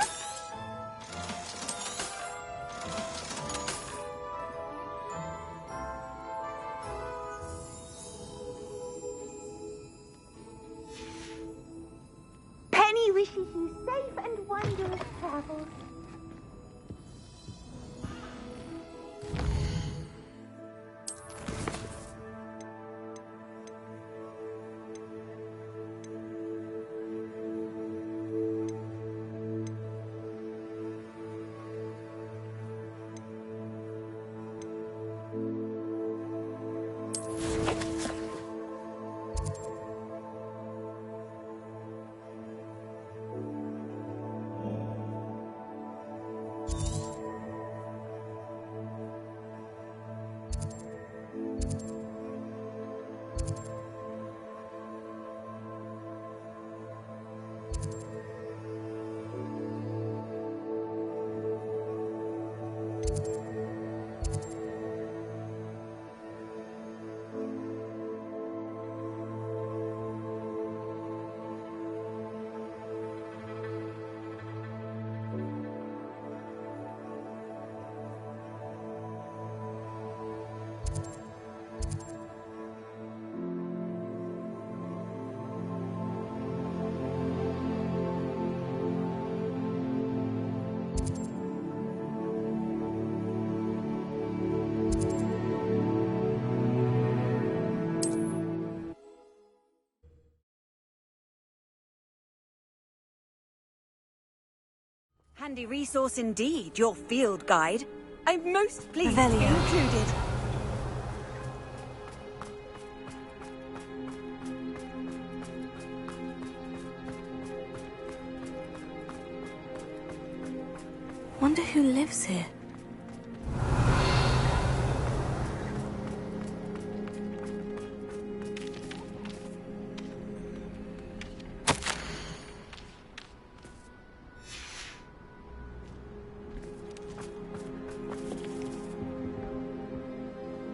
Penny wishes you safe and wondrous travels. Handy resource indeed, your field guide. I'm most pleased to be Revelio. included. Wonder who lives here.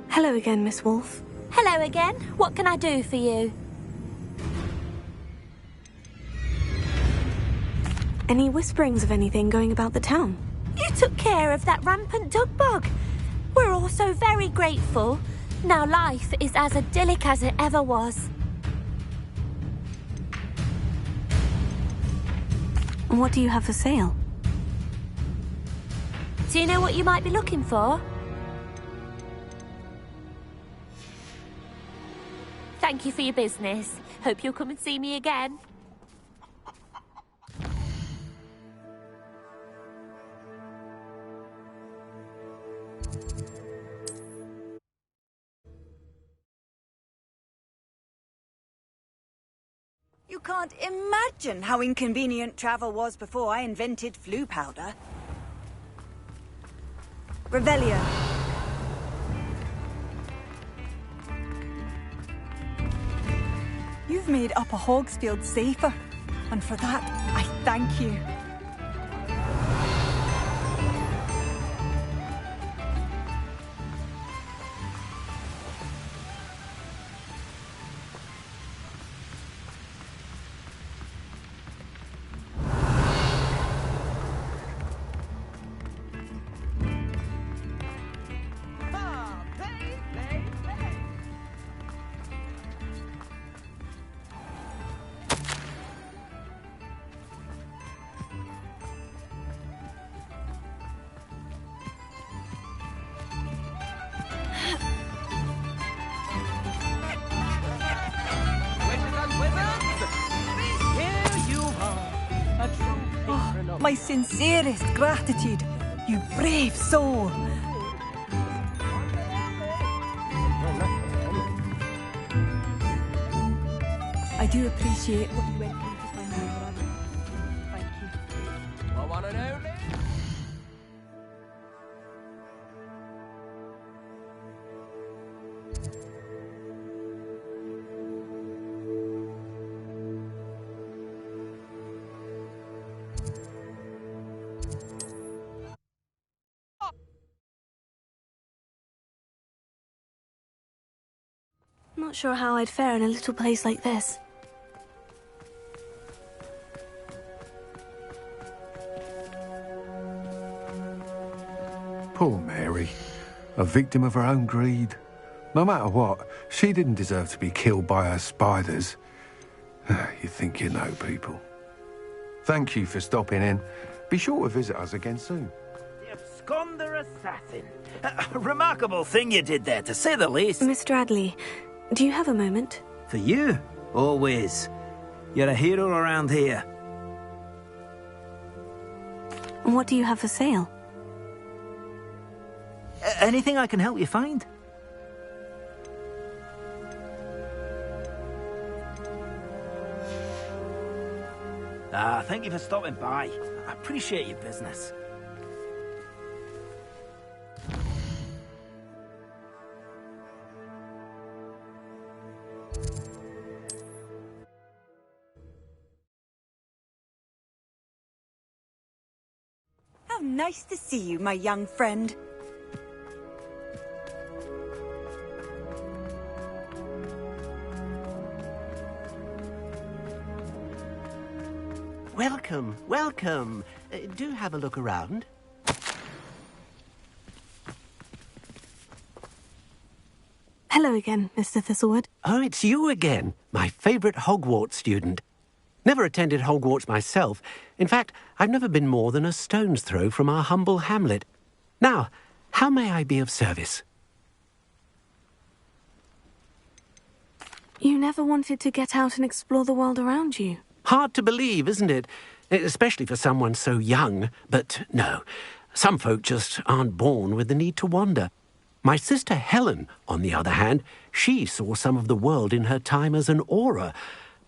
Hello again, Miss Wolf. Hello again. What can I do for you? Any whisperings of anything going about the town? You took care of that rampant dog bug. We're all so very grateful. Now life is as idyllic as it ever was. And what do you have for sale? Do you know what you might be looking for? Thank you for your business. Hope you'll come and see me again. You can't imagine how inconvenient travel was before I invented flu powder. Revelio. You've made Upper Hogsfield safer, and for that, I thank you. My sincerest gratitude, you brave soul. I do appreciate what you went through to find my brother. Thank you. My one and only. Not sure how I'd fare in a little place like this. Poor Mary. A victim of her own greed. No matter what, she didn't deserve to be killed by her spiders. You think you know people. Thank you for stopping in. Be sure to visit us again soon. The absconder assassin. A remarkable thing you did there, to say the least. Mr. Adley, do you have a moment? For you, always. You're a hero around here. And what do you have for sale? Anything I can help you find? Thank you for stopping by. I appreciate your business. How nice to see you, my young friend. Welcome, welcome. Do have a look around. Hello again, Mr. Thistlewood. Oh, it's you again. My favourite Hogwarts student. Never attended Hogwarts myself. In fact, I've never been more than a stone's throw from our humble hamlet. Now, how may I be of service? You never wanted to get out and explore the world around you. Hard to believe, isn't it? Especially for someone so young. But no, some folk just aren't born with the need to wander. My sister Helen, on the other hand, she saw some of the world in her time as an auror.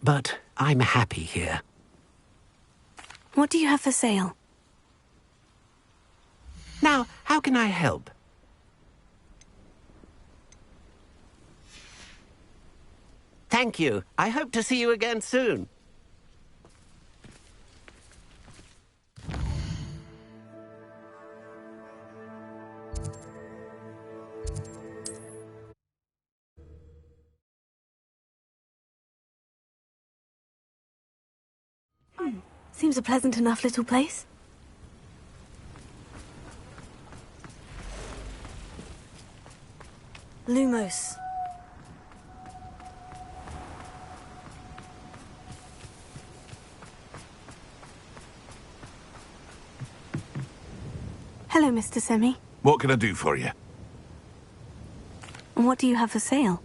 But I'm happy here. What do you have for sale? Now, how can I help? Thank you. I hope to see you again soon. Seems a pleasant enough little place. Lumos. Hello, Mr. Semi. What can I do for you? And what do you have for sale?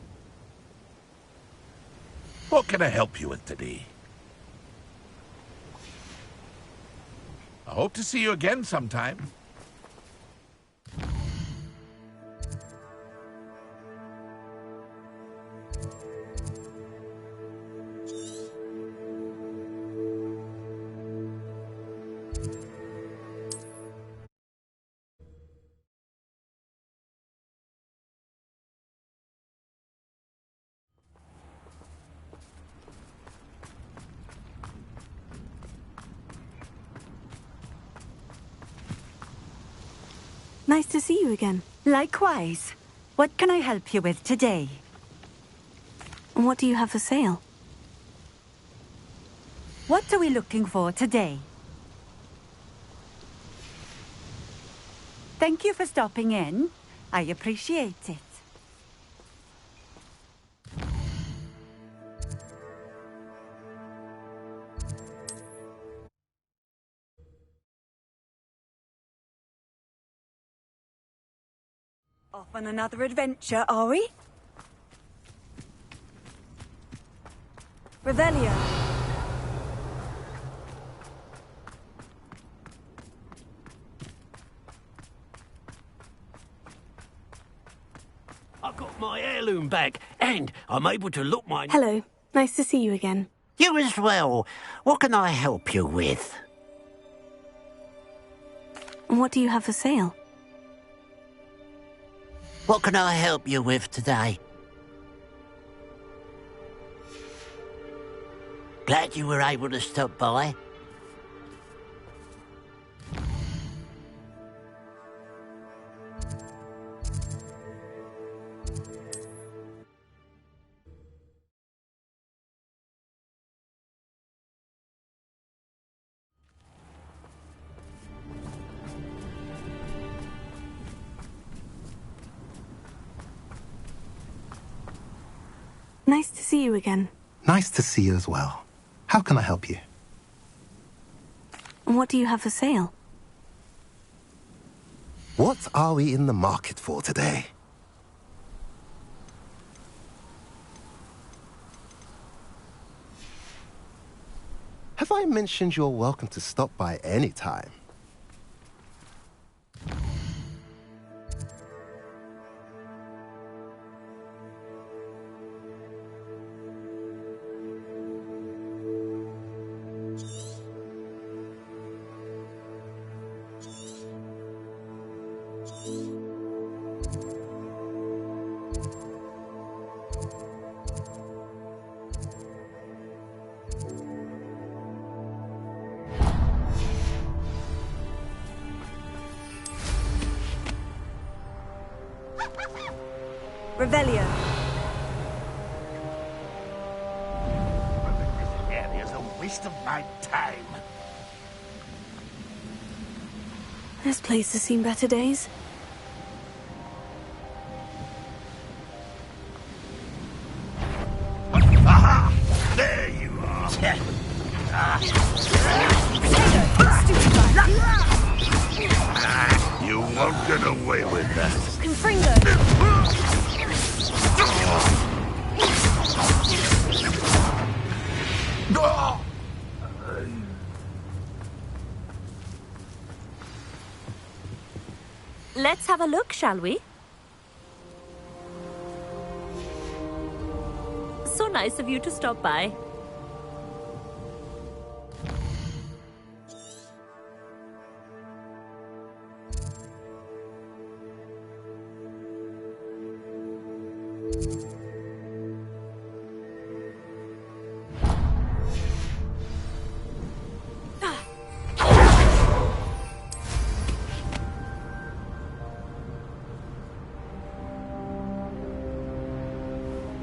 What can I help you with today? I hope to see you again sometime. Nice to see you again. Likewise. What can I help you with today? And what do you have for sale? What are we looking for today? Thank you for stopping in. I appreciate it. Off on another adventure, are we? Revelio. I got my heirloom back, and I'm able to look my... Hello. Nice to see you again. You as well. What can I help you with? And what do you have for sale? What can I help you with today? Glad you were able to stop by. Nice to see you again. Nice to see you as well. How can I help you? What do you have for sale? What are we in the market for today? Have I mentioned you're welcome to stop by any time? Revelio. This area's a waste of my time. This place has seen better days. Aha! There you are. You won't get away with that. Confringo. Let's have a look, shall we? So nice of you to stop by.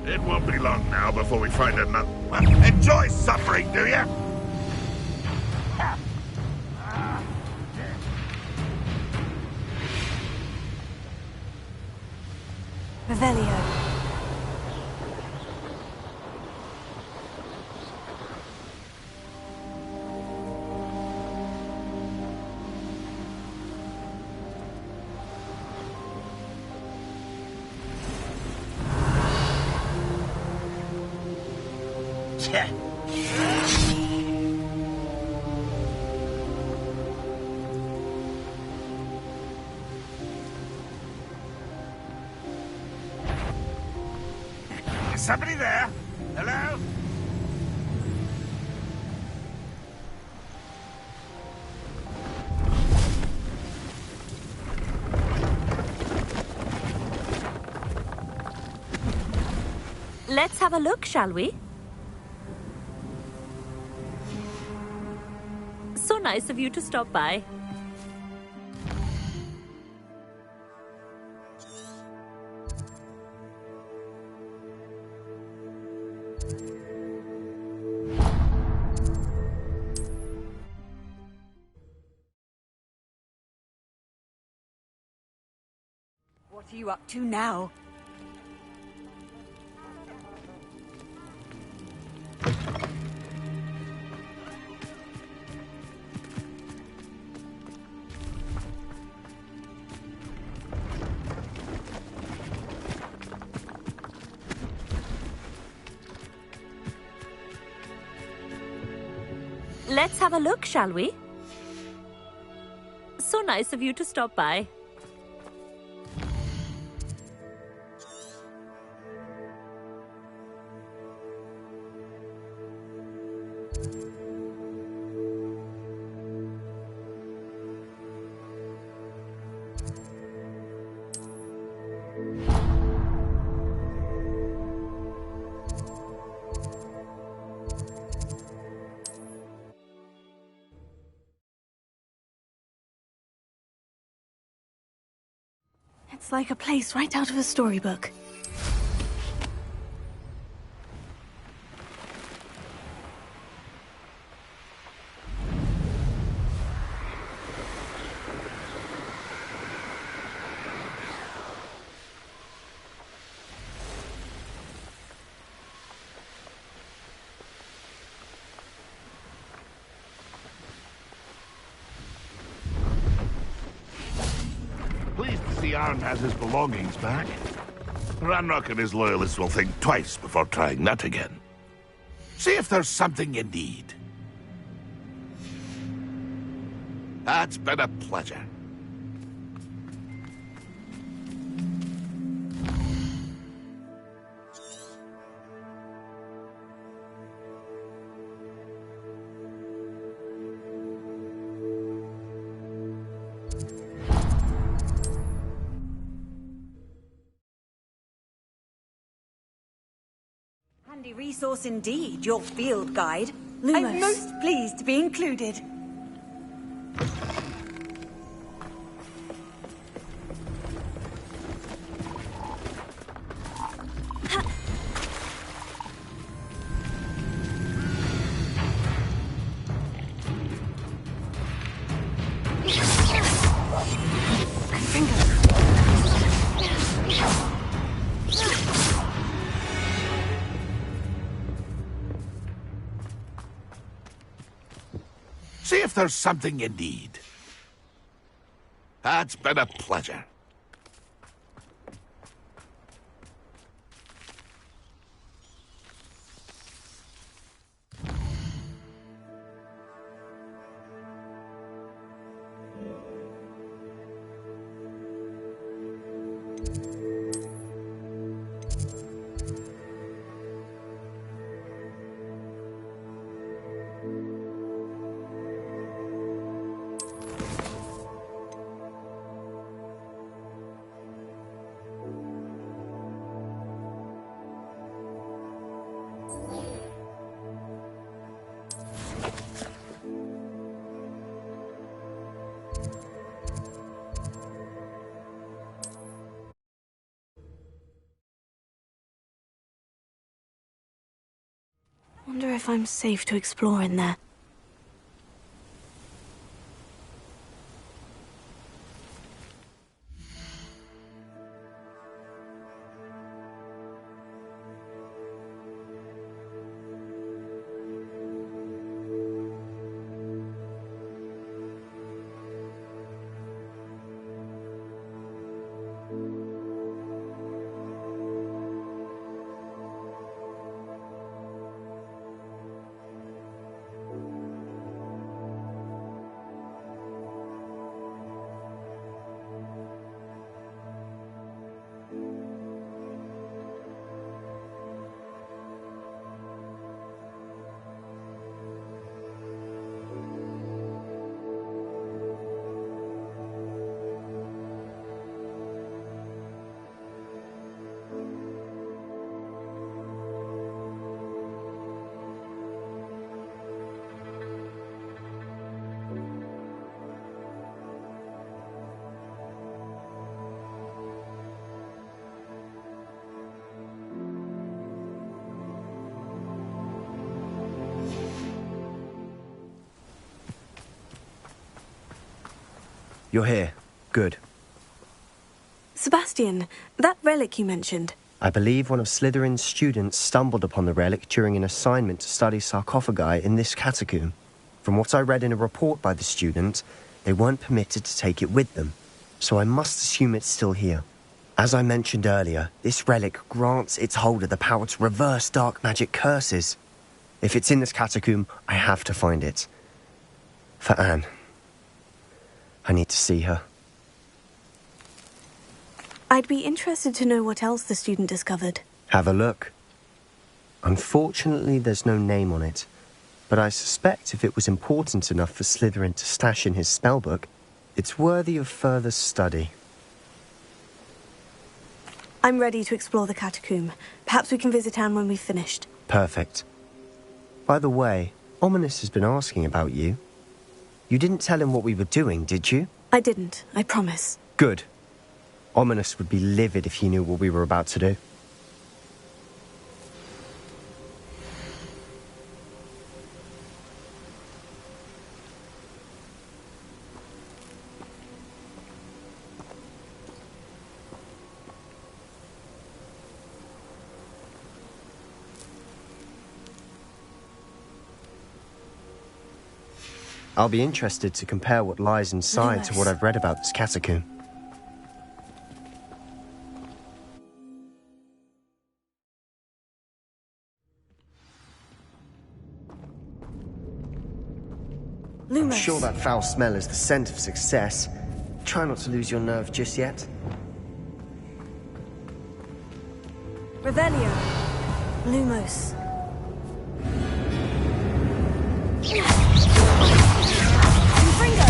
It won't be long now before we find another. Well, enjoy suffering, do you? Revelio. Is somebody there? Hello? Let's have a look, shall we? So nice of you to stop by. What are you up to now? Let's have a look, shall we? So nice of you to stop by. It's like a place right out of a storybook. Arn has his belongings back, Ranrock and his loyalists will think twice before trying that again. See if there's something you need. That's been a pleasure. Handy resource indeed, your field guide. Lumos. I'm most pleased to be included. See if there's something you need. That's been a pleasure. Wonder if I'm safe to explore in there. You're here. Good. Sebastian, that relic you mentioned. I believe one of Slytherin's students stumbled upon the relic during an assignment to study sarcophagi in this catacomb. From what I read in a report by the student, they weren't permitted to take it with them, so I must assume it's still here. As I mentioned earlier, this relic grants its holder the power to reverse dark magic curses. If it's in this catacomb, I have to find it. For Anne. I need to see her. I'd be interested to know what else the student discovered. Have a look. Unfortunately, there's no name on it, but I suspect if it was important enough for Slytherin to stash in his spellbook, it's worthy of further study. I'm ready to explore the catacomb. Perhaps we can visit Anne when we've finished. Perfect. By the way, Ominous has been asking about you. You didn't tell him what we were doing, did you? I didn't, I promise. Good. Ominous would be livid if he knew what we were about to do. I'll be interested to compare what lies inside to what I've read about this catacomb. I'm sure that foul smell is the scent of success. Try not to lose your nerve just yet. Revelio. Lumos. Confringo.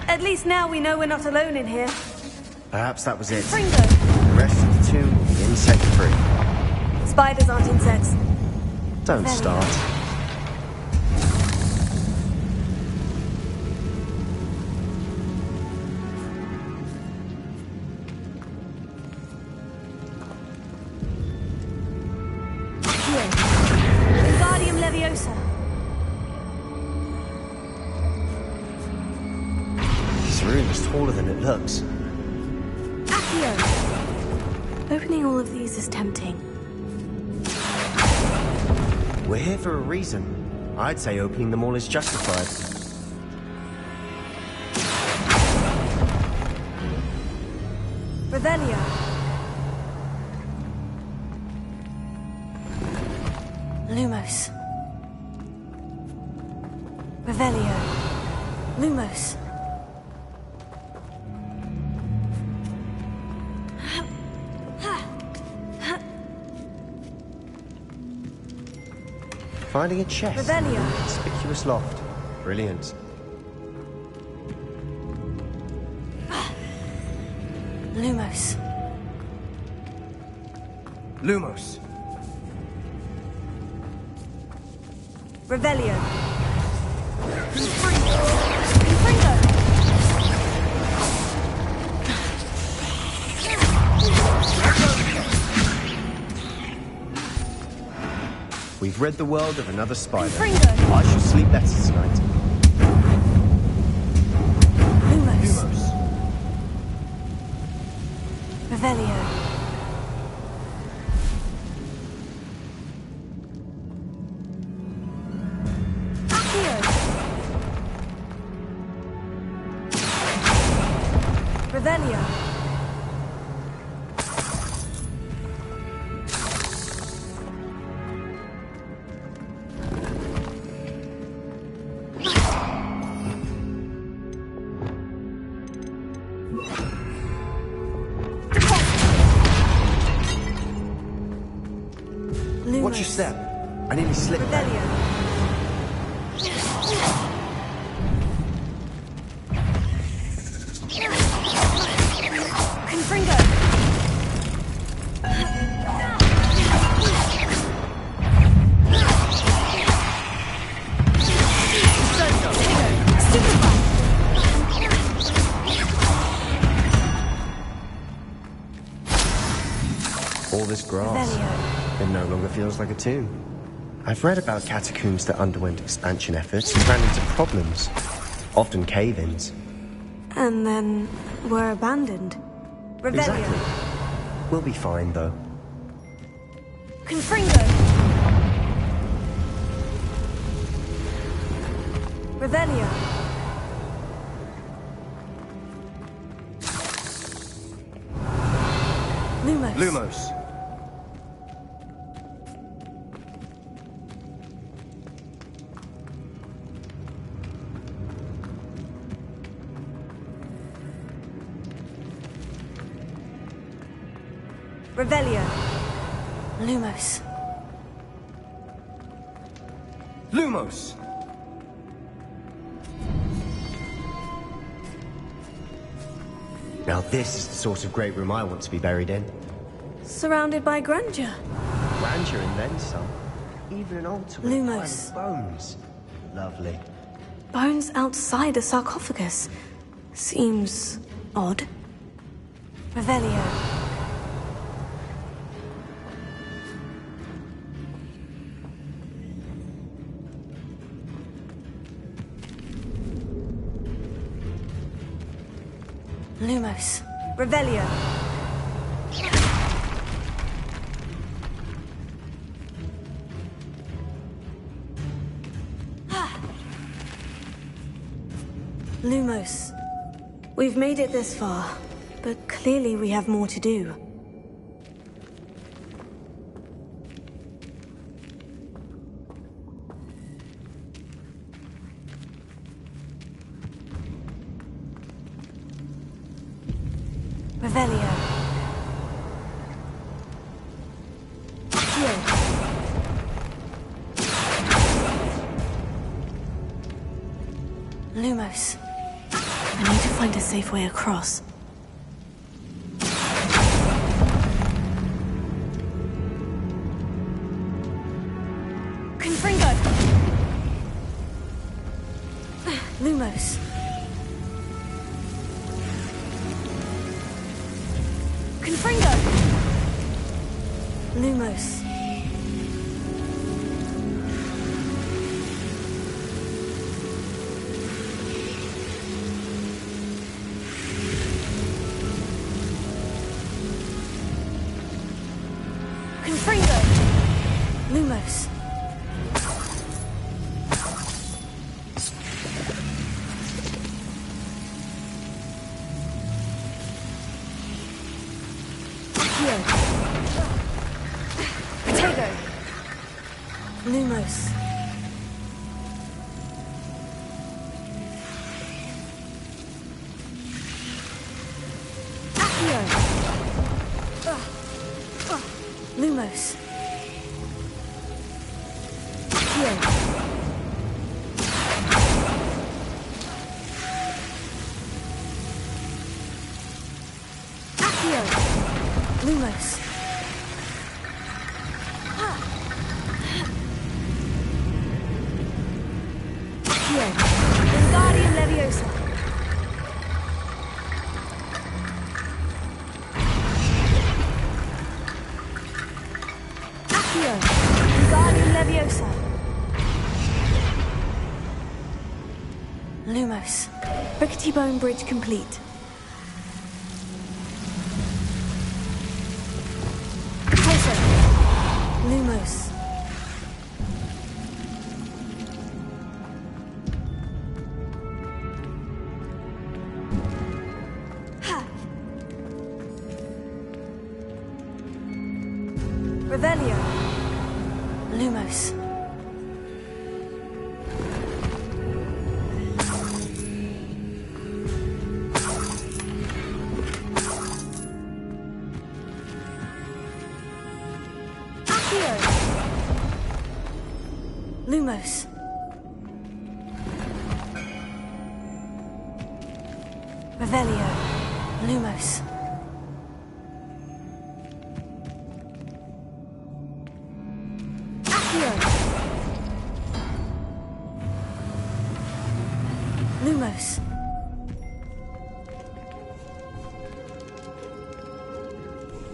At least now we know we're not alone in here. Perhaps that was it. Confringo. The rest of the tomb will be insect-free. Spiders aren't insects. Don't start. Wingardium Leviosa. This room is taller than it looks. Accio. Opening all of these is tempting. We're here for a reason. I'd say opening them all is justified. Revelio. Lumos. Revelio. Lumos. Finding a chest. Revelio. Conspicuous loft. Brilliant. Lumos. Lumos. Revelio. Confringo. We've rid the world of another spider. Confringo. I shall sleep better tonight. Lumos. Lumos. Revelio. Accio. Revelio. Watch your step. I nearly slipped there. Revelio. Confringo. All this grass. Revelio. It no longer feels like a tomb. I've read about catacombs that underwent expansion efforts and ran into problems. Often cave-ins. And then were abandoned. Revelio. Exactly. We'll be fine, though. Confringo. Revelio. Lumos. Lumos. Revelio. Lumos. Lumos! Now this is the sort of great room I want to be buried in. Surrounded by grandeur. Grandeur and then some. Even an altar with Lumos. bones. Lovely. Bones outside a sarcophagus. Seems odd. Revelio. Lumos. Revelio. Lumos. We've made it this far, but clearly we have more to do. Revelio. Accio. Lumos. I need to find a safe way across. Confringo! Lumos. Confringo! Lumos. Confringo! Lumos. Potato. Lumos. Accio. Lumos. Accio. Accio. Lumos. Accio. Wingardium Leviosa. Accio. Wingardium Leviosa. Lumos. Rickety Bone Bridge complete. Lumos. Ha. Revelio. Lumos. Lumos. Revelio. Lumos. Accio. Lumos.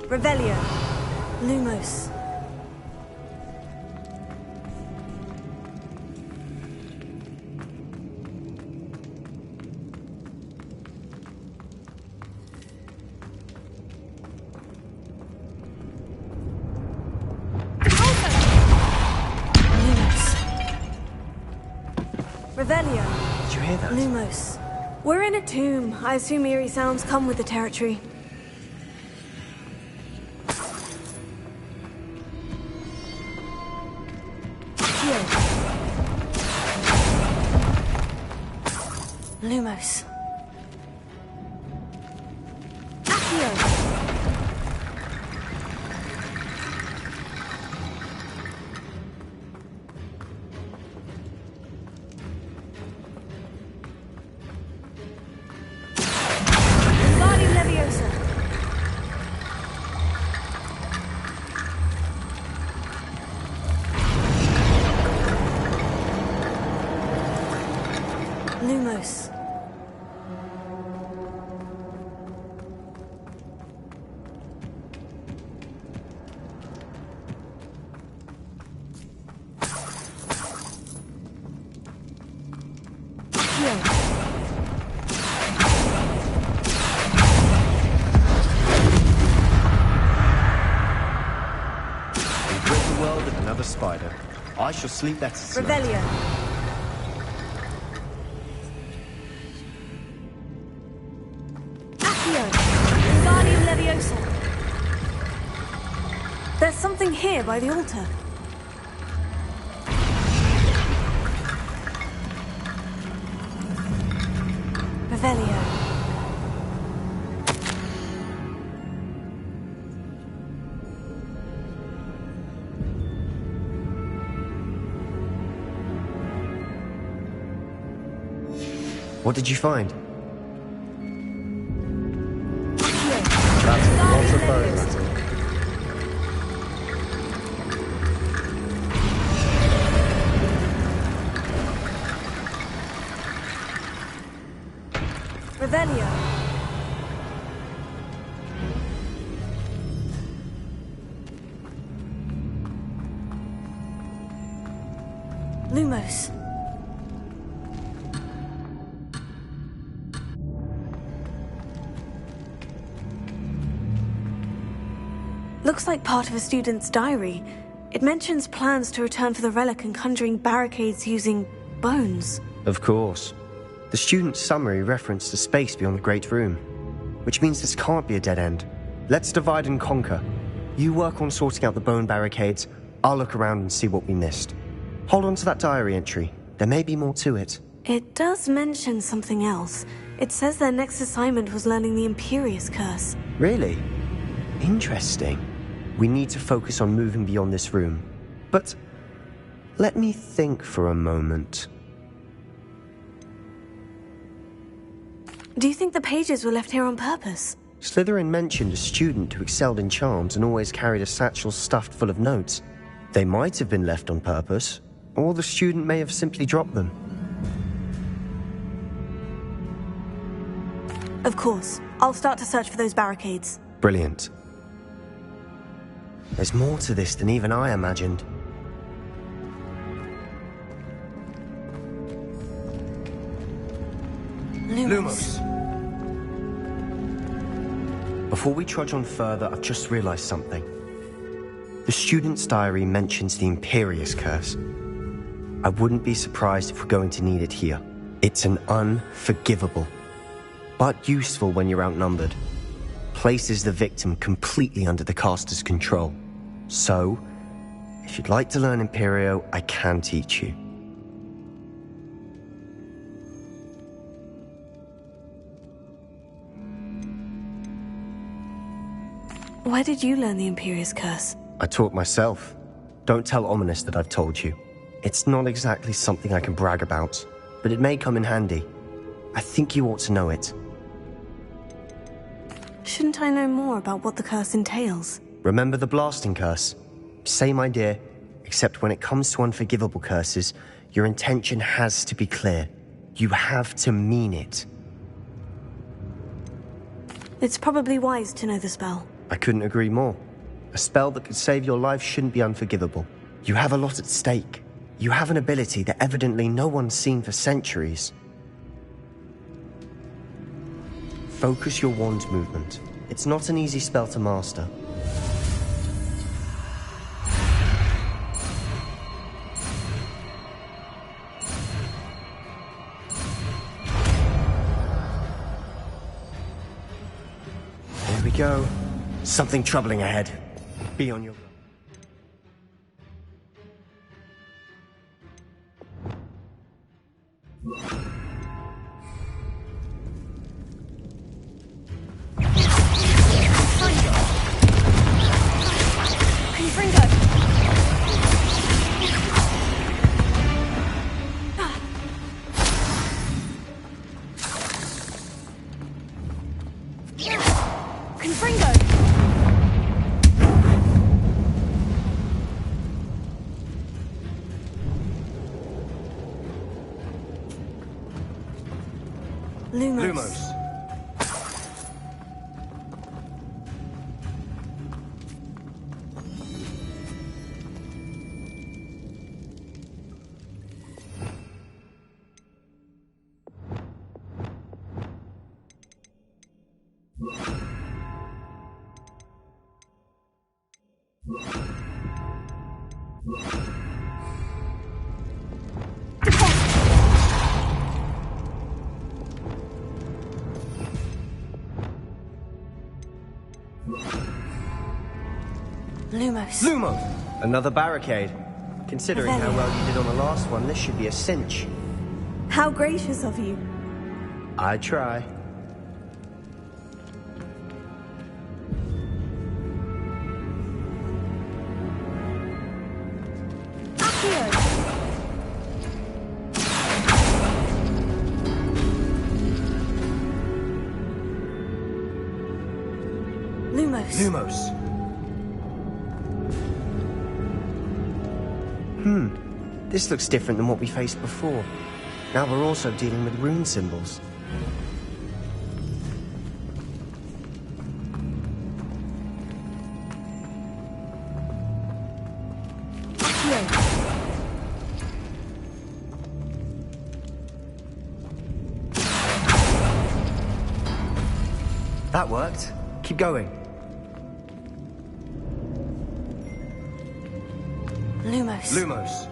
Revelio. Lumos. Revelio. Did you hear that? Lumos. We're in a tomb. I assume eerie sounds come with the territory. Here. Lumos. Accio. Wingardium Leviosa. Lumos. We've rid the world of another spider. I shall sleep better tonight. Revelio. Accio. Wingardium Leviosa. There's something here by the altar. Revelio. What did you find? That's lots of bone metal. Revelio. Lumos. Looks like part of a student's diary. It mentions plans to return for the relic and conjuring barricades using bones. Of course. The student's summary referenced a space beyond the Great Room, which means this can't be a dead end. Let's divide and conquer. You work on sorting out the bone barricades, I'll look around and see what we missed. Hold on to that diary entry. There may be more to it. It does mention something else. It says their next assignment was learning the Imperious Curse. Really? Interesting. We need to focus on moving beyond this room. But let me think for a moment. Do you think the pages were left here on purpose? Slytherin mentioned a student who excelled in charms and always carried a satchel stuffed full of notes. They might have been left on purpose, or the student may have simply dropped them. Of course. I'll start to search for those barricades. Brilliant. There's more to this than even I imagined. Lumos. Before we trudge on further, I've just realized something. The student's diary mentions the Imperious Curse. I wouldn't be surprised if we're going to need it here. It's an unforgivable, but useful when you're outnumbered. Places the victim completely under the caster's control. So, if you'd like to learn Imperio, I can teach you. Where did you learn the Imperious Curse? I taught myself. Don't tell Ominous that I've told you. It's not exactly something I can brag about, but it may come in handy. I think you ought to know it. Shouldn't I know more about what the curse entails? Remember the blasting curse? Same idea, except when it comes to unforgivable curses, your intention has to be clear. You have to mean it. It's probably wise to know the spell. I couldn't agree more. A spell that could save your life shouldn't be unforgivable. You have a lot at stake. You have an ability that evidently no one's seen for centuries. Focus your wand movement. It's not an easy spell to master. Here we go. Something troubling ahead. Be on your... Lumos. Lumos. Lumos! Another barricade. Considering how well you did on the last one, this should be a cinch. How gracious of you. I try. Lumos. Lumos. This looks different than what we faced before. Now we're also dealing with rune symbols. That worked. Keep going. Lumos. Lumos.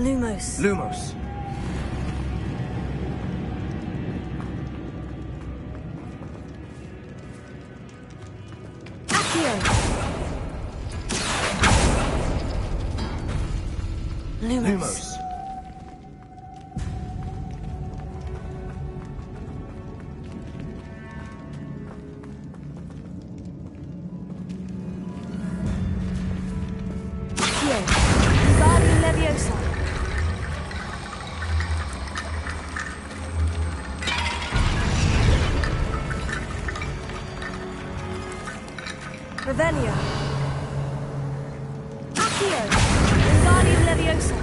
Lumos. Lumos. Lumos. Wingardium Leviosa. Revelio. Accio. Wingardium Leviosa.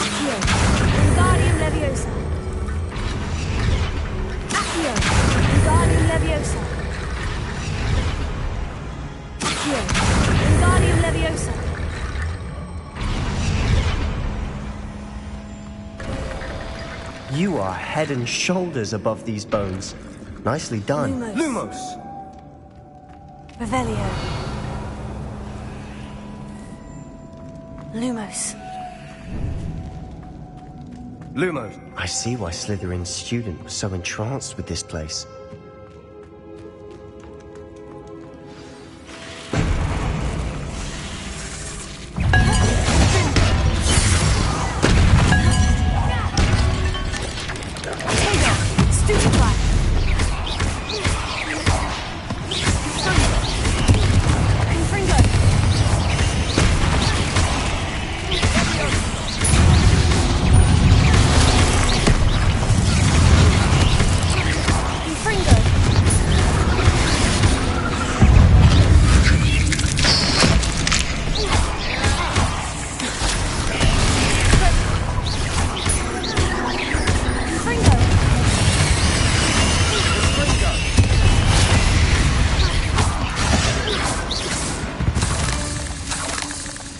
Accio. Wingardium Leviosa. Accio. Wingardium Leviosa. Accio. Wingardium Leviosa. You are head and shoulders above these bones. Nicely done. Lumos. Revelio. Lumos. Lumos. I see why Slytherin's student was so entranced with this place.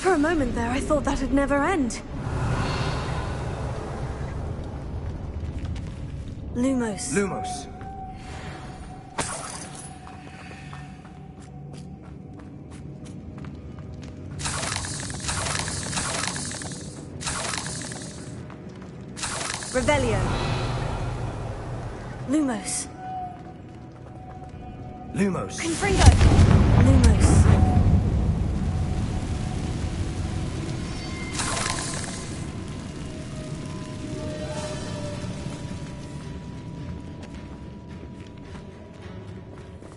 For a moment there, I thought that'd never end. Lumos. Lumos. Revelio. Lumos. Lumos. Confringo. Lumos.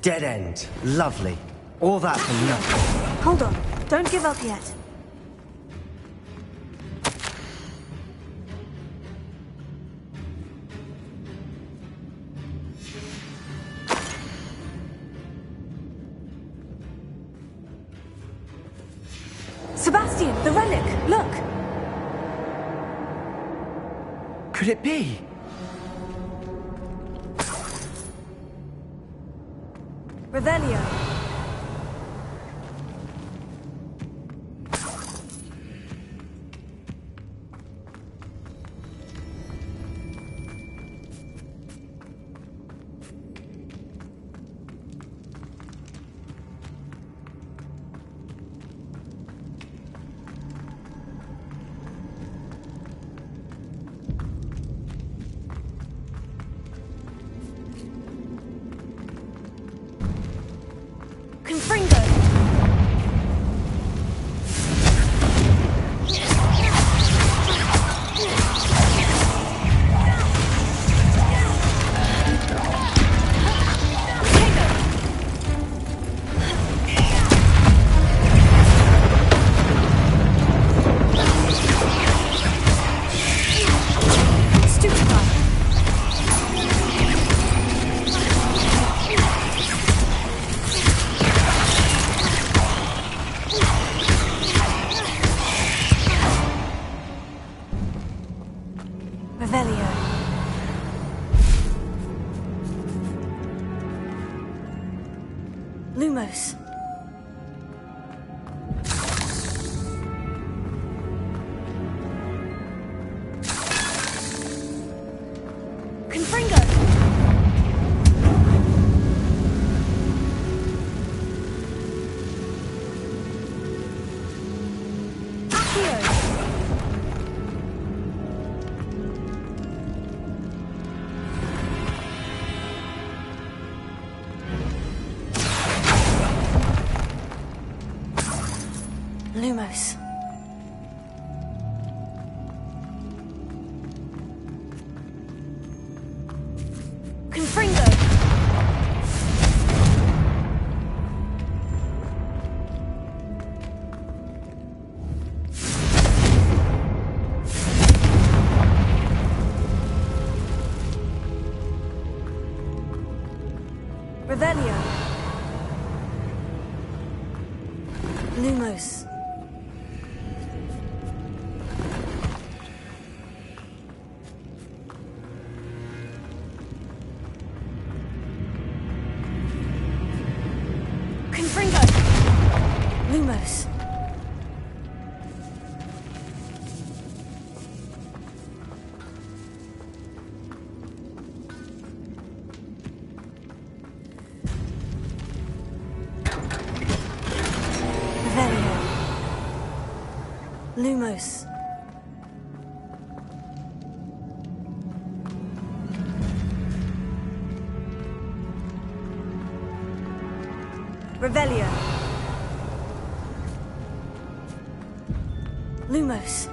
Dead end. Lovely. All that for nothing. Hold on. Don't give up yet. Sebastian, the relic! Look! Could it be? Revelio. Revelio. Lumos. Confringo. Lumos. Confringo. Revelio. Lumos. Confringo. Lumos. Revelio. Lumos. Revelio. Lumos.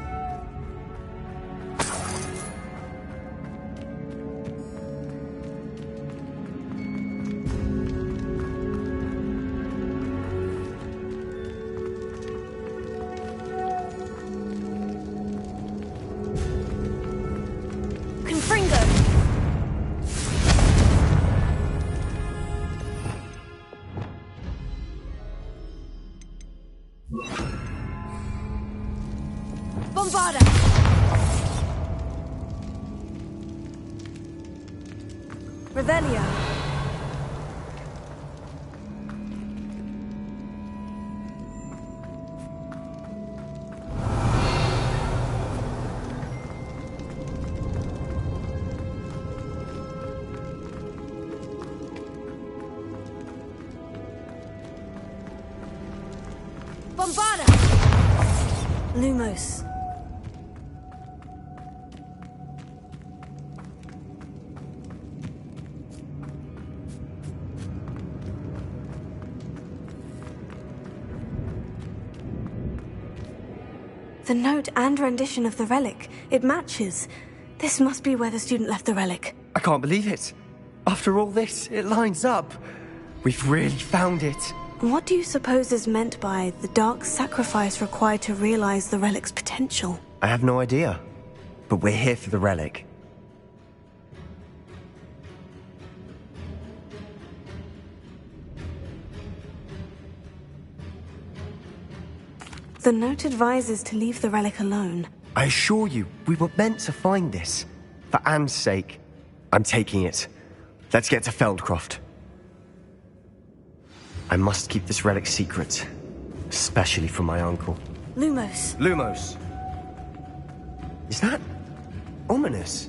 Confringo. Bombarda. Revelio. Bombarda. Lumos. The note and rendition of the relic. It matches. This must be where the student left the relic. I can't believe it. After all this, it lines up. We've really found it. What do you suppose is meant by the dark sacrifice required to realize the relic's potential? I have no idea. But we're here for the relic. The note advises to leave the relic alone. I assure you, we were meant to find this. For Anne's sake, I'm taking it. Let's get to Feldcroft. I must keep this relic secret. Especially from my uncle. Lumos. Lumos. Is that ominous?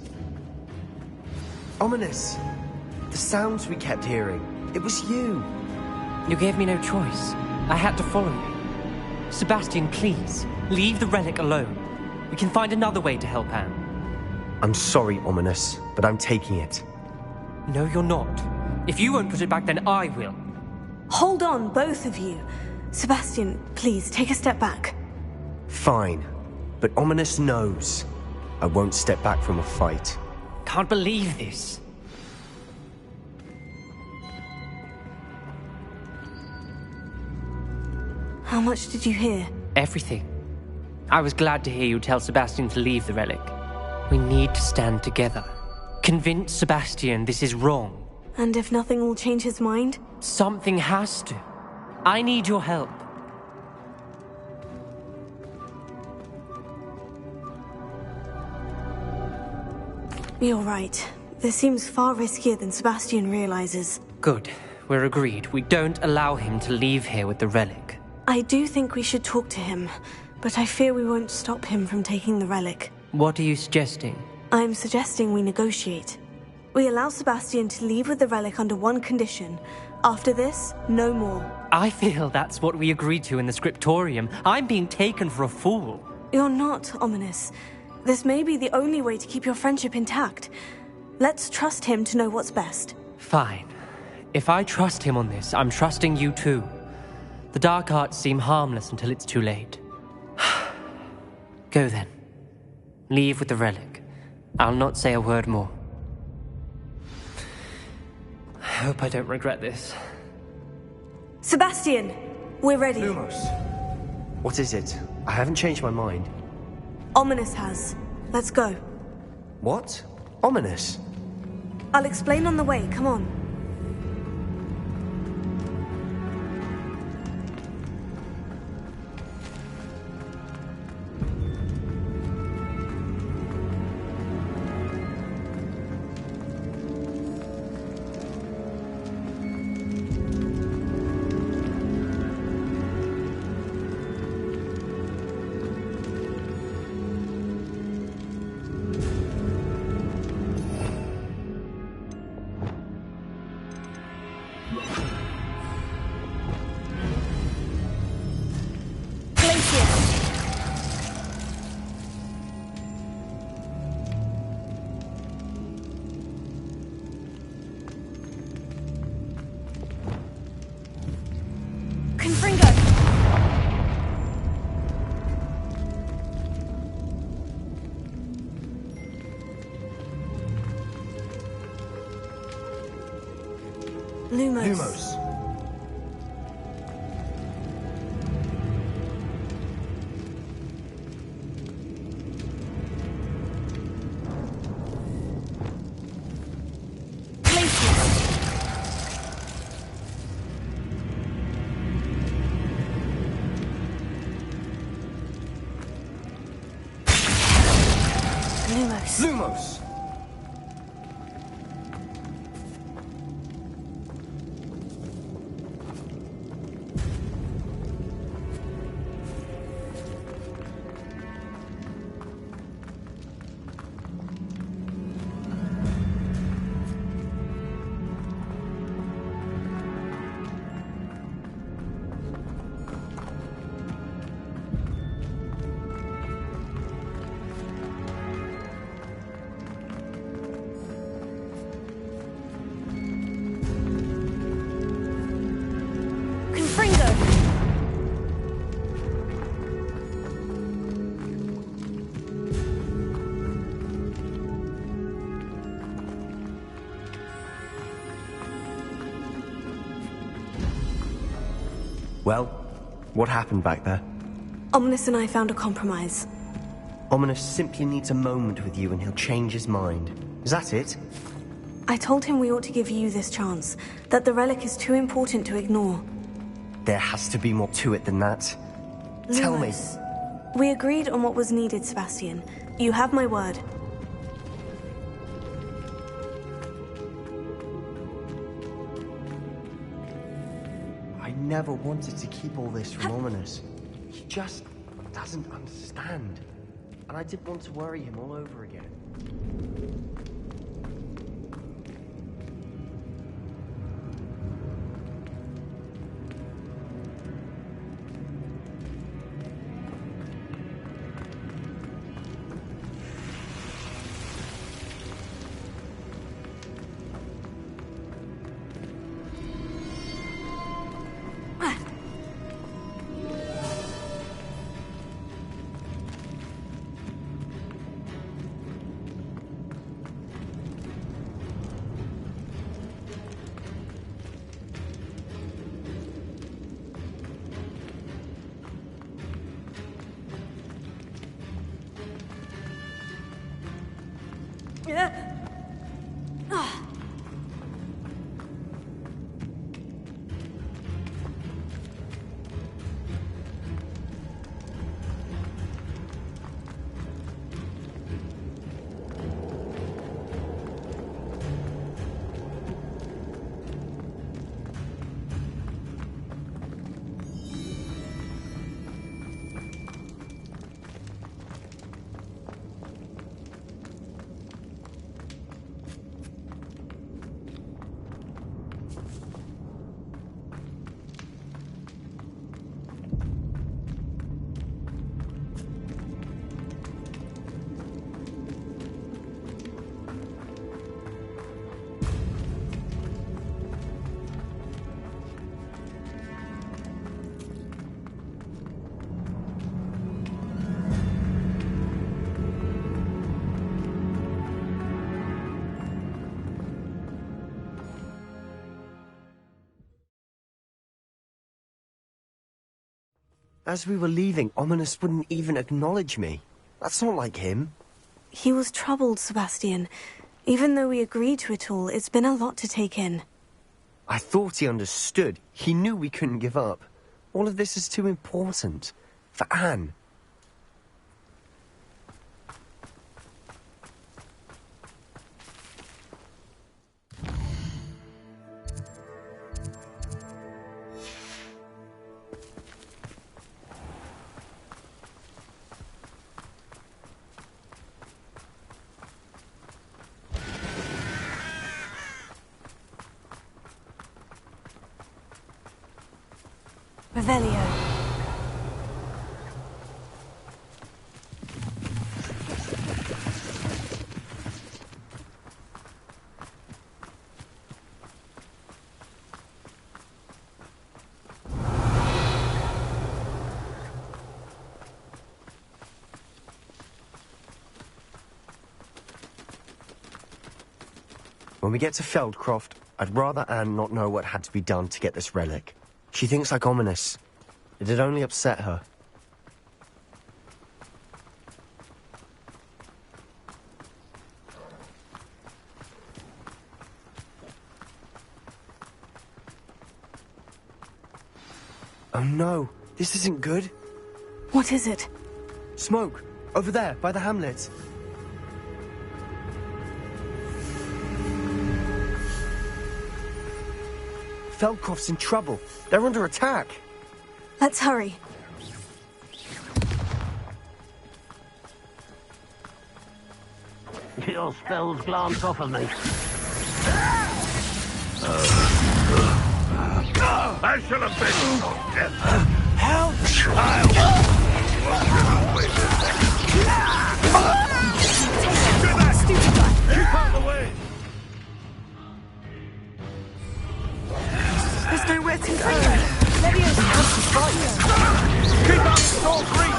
Ominous. The sounds we kept hearing. It was you. You gave me no choice. I had to follow you. Sebastian, please, leave the relic alone. We can find another way to help Anne. I'm sorry, Ominous, but I'm taking it. No, you're not. If you won't put it back, then I will. Hold on, both of you. Sebastian, please, take a step back. Fine, but Ominous knows. I won't step back from a fight. Can't believe this. How much did you hear? Everything. I was glad to hear you tell Sebastian to leave the relic. We need to stand together. Convince Sebastian this is wrong. And if nothing will change his mind? Something has to. I need your help. You're right. This seems far riskier than Sebastian realizes. Good. We're agreed. We don't allow him to leave here with the relic. I do think we should talk to him, but I fear we won't stop him from taking the relic. What are you suggesting? I'm suggesting we negotiate. We allow Sebastian to leave with the relic under one condition. After this, no more. I feel that's what we agreed to in the scriptorium. I'm being taken for a fool. You're not, Ominous. This may be the only way to keep your friendship intact. Let's trust him to know what's best. Fine. If I trust him on this, I'm trusting you too. The dark arts seem harmless until it's too late. Go then. Leave with the relic. I'll not say a word more. I hope I don't regret this. Sebastian! We're ready. Lumos. What is it? I haven't changed my mind. Ominous has. Let's go. What? Ominous? I'll explain on the way, come on. Lumos. Lumos. Lumos. Well, what happened back there? Ominous and I found a compromise. Ominous simply needs a moment with you and he'll change his mind. Is that it? I told him we ought to give you this chance, that the relic is too important to ignore. There has to be more to it than that. Tell me. We agreed on what was needed, Sebastian. You have my word. I never wanted to keep all this from Ominous. He just doesn't understand. And I didn't want to worry him all over again. As we were leaving, Ominous wouldn't even acknowledge me. That's not like him. He was troubled, Sebastian. Even though we agreed to it all, it's been a lot to take in. I thought he understood. He knew we couldn't give up. All of this is too important. For Anne. Revelio. When we get to Feldcroft, I'd rather Anne not know what had to be done to get this relic. She thinks like Ominous. It'd only upset her. Oh no, this isn't good. What is it? Smoke, over there, by the hamlet. Feldcroft's in trouble. They're under attack. Let's hurry. Your spells glance off of me. I shall have been. How? Keep out of the way! There's nowhere to go. Levio's supposed to fight. Keep up, Storm Creek!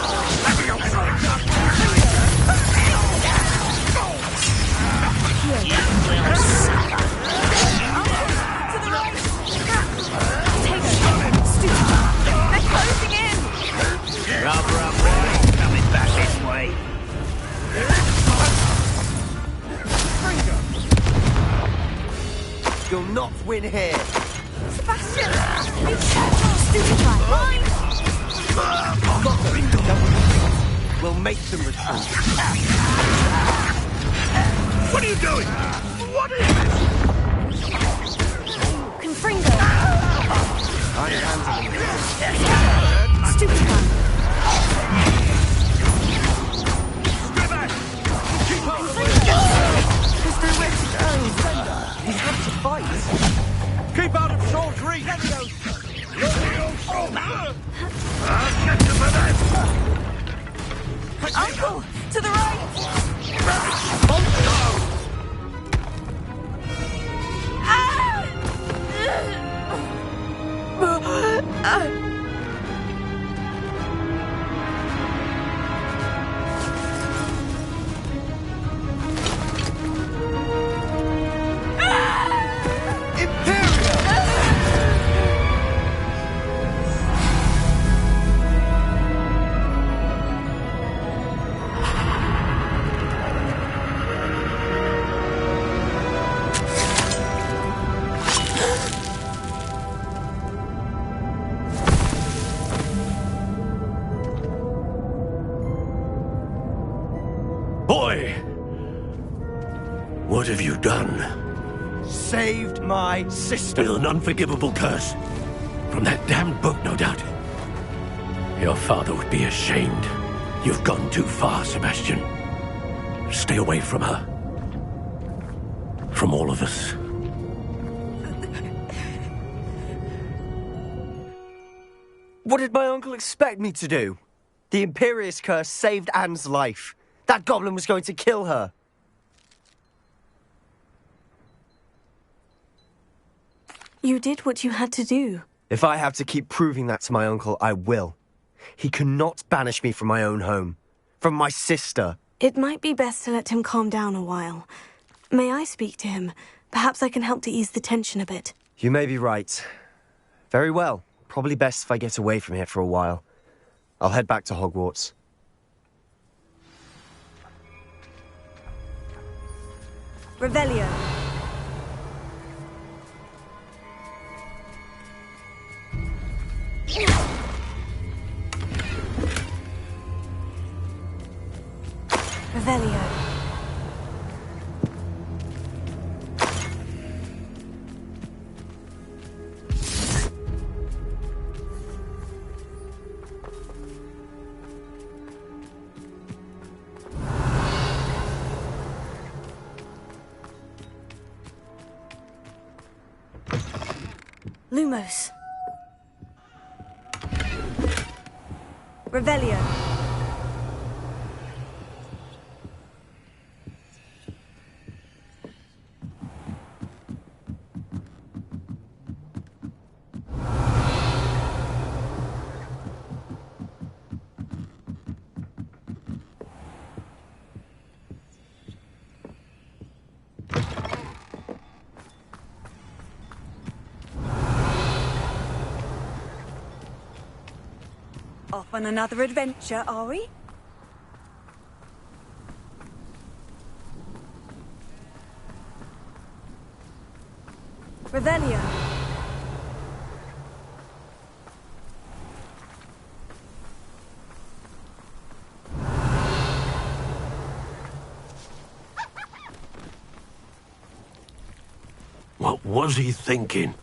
They're closing in. Rather upright, coming back this way. You'll not win here. Sebastian, be careful, stupid guy. We'll make them retreat. What are you doing? What is this? Confringo. I'm handling it. Stupid guy. Stay back! Keep out of the way! There's nowhere to go. We have to fight. Keep out of Shaw's reach. I'll get you for that! Uncle, to the right. Boy! What have you done? Saved my sister. With an unforgivable curse. From that damned book, no doubt. Your father would be ashamed. You've gone too far, Sebastian. Stay away from her. From all of us. What did my uncle expect me to do? The Imperious curse saved Anne's life. That goblin was going to kill her. You did what you had to do. If I have to keep proving that to my uncle, I will. He cannot banish me from my own home. From my sister. It might be best to let him calm down a while. May I speak to him? Perhaps I can help to ease the tension a bit. You may be right. Very well. Probably best if I get away from here for a while. I'll head back to Hogwarts. Revelio. Revelio. Lumos. Revelio. Off on another adventure, are we? Revelio. What was he thinking?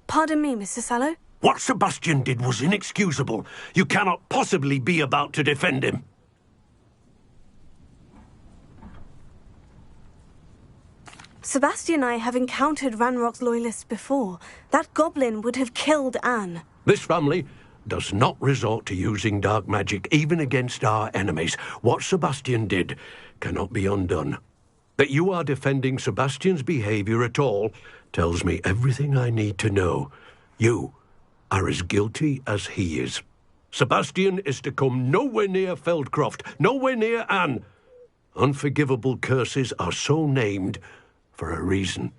Pardon me, Mr. Sallow. What Sebastian did was inexcusable. You cannot possibly be about to defend him. Sebastian and I have encountered Ranrock's loyalists before. That goblin would have killed Anne. This family does not resort to using dark magic even against our enemies. What Sebastian did cannot be undone. That you are defending Sebastian's behavior at all tells me everything I need to know. You are as guilty as he is. Sebastian is to come nowhere near Feldcroft, nowhere near Anne. Unforgivable curses are so named for a reason.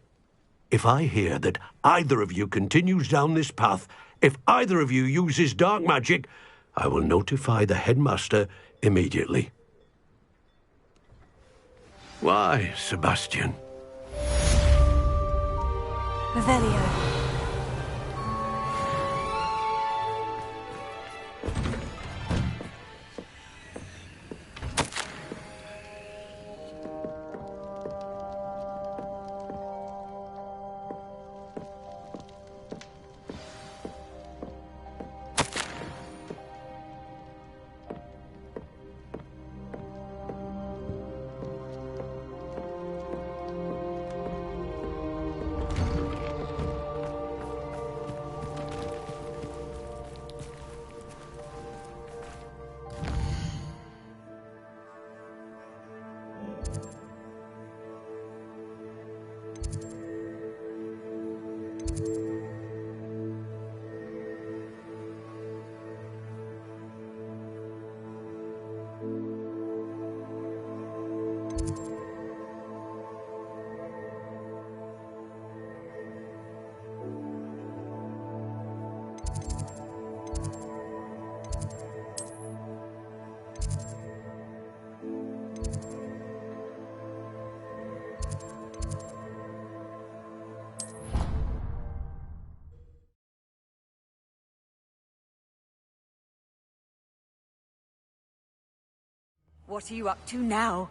If I hear that either of you continues down this path, if either of you uses dark magic, I will notify the headmaster immediately. Why, Sebastian? Revelio. What are you up to now?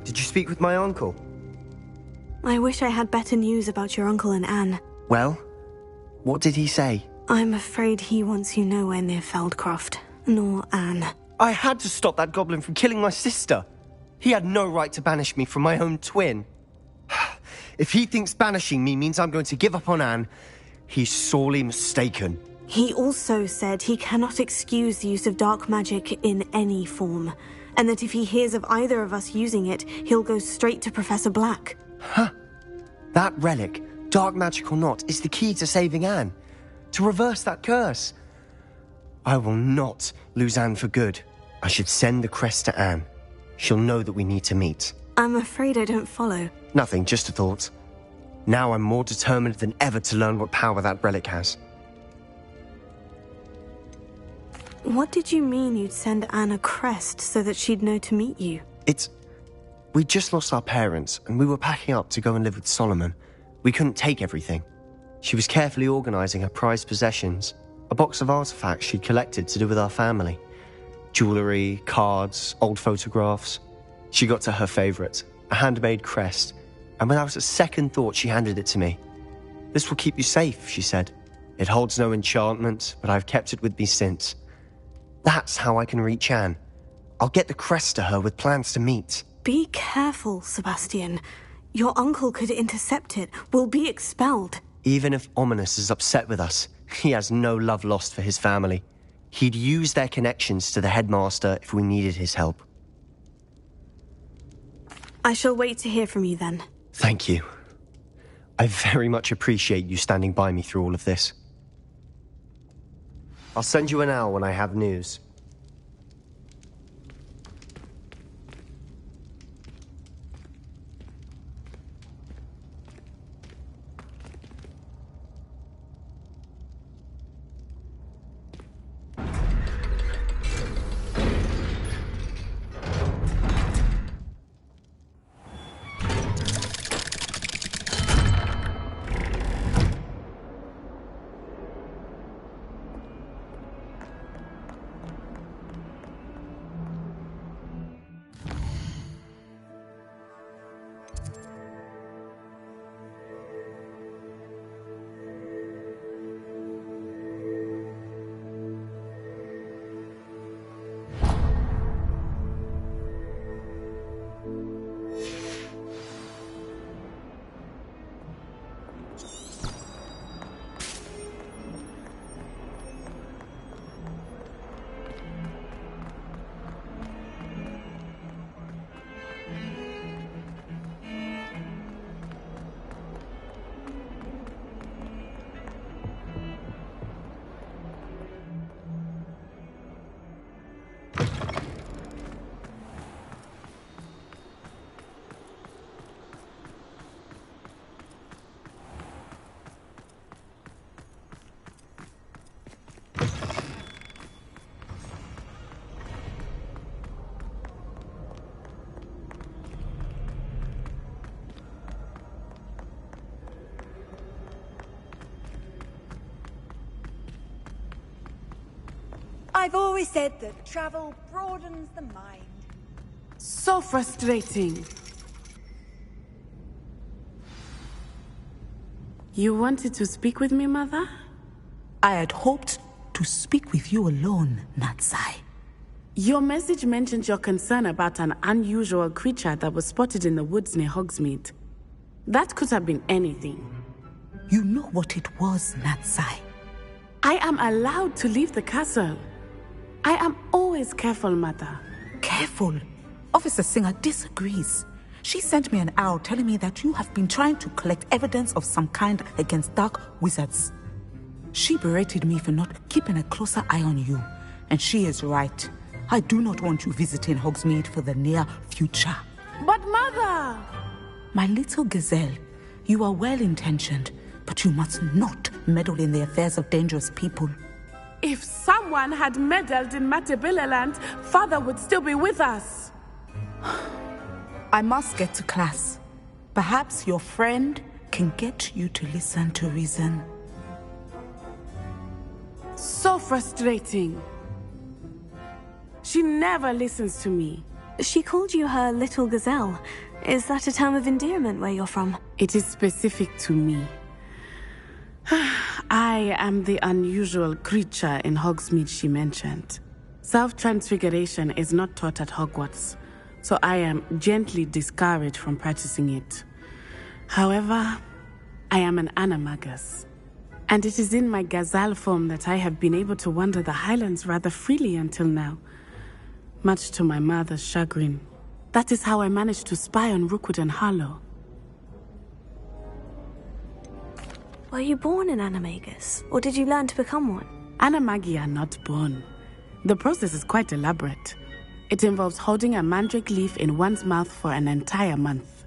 Did you speak with my uncle? I wish I had better news about your uncle and Anne. Well, what did he say? I'm afraid he wants you nowhere near Feldcroft, nor Anne. I had to stop that goblin from killing my sister. He had no right to banish me from my own twin. If he thinks banishing me means I'm going to give up on Anne, he's sorely mistaken. He also said he cannot excuse the use of dark magic in any form, and that if he hears of either of us using it, he'll go straight to Professor Black. Huh. That relic, dark magic or not, is the key to saving Anne. To reverse that curse. I will not lose Anne for good. I should send the crest to Anne. She'll know that we need to meet. I'm afraid I don't follow. Nothing, just a thought. Now I'm more determined than ever to learn what power that relic has. What did you mean you'd send Anne a crest so that she'd know to meet you? We just lost our parents, and we were packing up to go and live with Solomon. We couldn't take everything. She was carefully organising her prized possessions, a box of artifacts she'd collected to do with our family. Jewellery, cards, old photographs. She got to her favourite, a handmade crest, and without a second thought she handed it to me. "This will keep you safe," she said. "It holds no enchantment, but I've kept it with me since. That's how I can reach Anne. I'll get the crest to her with plans to meet." Be careful, Sebastian. Your uncle could intercept it. We'll be expelled. Even if Ominous is upset with us, he has no love lost for his family. He'd use their connections to the headmaster if we needed his help. I shall wait to hear from you then. Thank you. I very much appreciate you standing by me through all of this. I'll send you an owl when I have news. I've always said that travel broadens the mind. So frustrating. You wanted to speak with me, Mother? I had hoped to speak with you alone, Natsai. Your message mentioned your concern about an unusual creature that was spotted in the woods near Hogsmeade. That could have been anything. You know what it was, Natsai. I am allowed to leave the castle. I am always careful, Mother. Careful? Officer Singer disagrees. She sent me an owl telling me that you have been trying to collect evidence of some kind against dark wizards. She berated me for not keeping a closer eye on you, and she is right. I do not want you visiting Hogsmeade for the near future. But Mother! My little gazelle, you are well-intentioned, but you must not meddle in the affairs of dangerous people. If someone had meddled in Matabeleland, Father would still be with us. I must get to class. Perhaps your friend can get you to listen to reason. So frustrating. She never listens to me. She called you her little gazelle. Is that a term of endearment where you're from? It is specific to me. I am the unusual creature in Hogsmeade she mentioned. Self-transfiguration is not taught at Hogwarts, so I am gently discouraged from practicing it. However, I am an animagus, And it is in my gazelle form that I have been able to wander the highlands rather freely until now, much to my mother's chagrin. That is how I managed to spy on Rookwood and Harlow. Were you born an animagus, or did you learn to become one? Animagi are not born. The process is quite elaborate. It involves holding a mandrake leaf in one's mouth for an entire month,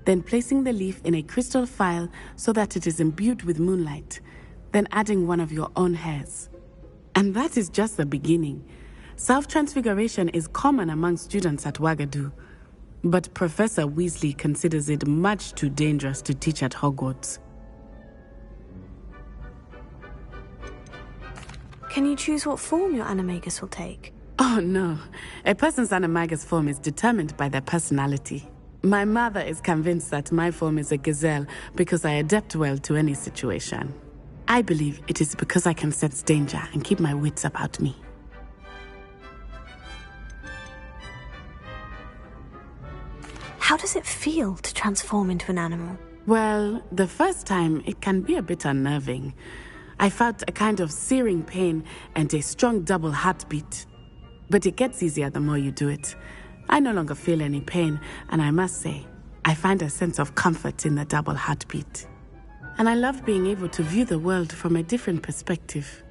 then placing the leaf in a crystal phial so that it is imbued with moonlight, then adding one of your own hairs. And that is just the beginning. Self-transfiguration is common among students at Wagadu, but Professor Weasley considers it much too dangerous to teach at Hogwarts. Can you choose what form your animagus will take? Oh no, a person's animagus form is determined by their personality. My mother is convinced that my form is a gazelle because I adapt well to any situation. I believe it is because I can sense danger and keep my wits about me. How does it feel to transform into an animal? Well, the first time it can be a bit unnerving. I felt a kind of searing pain and a strong double heartbeat. But it gets easier the more you do it. I no longer feel any pain, and I must say, I find a sense of comfort in the double heartbeat. And I love being able to view the world from a different perspective.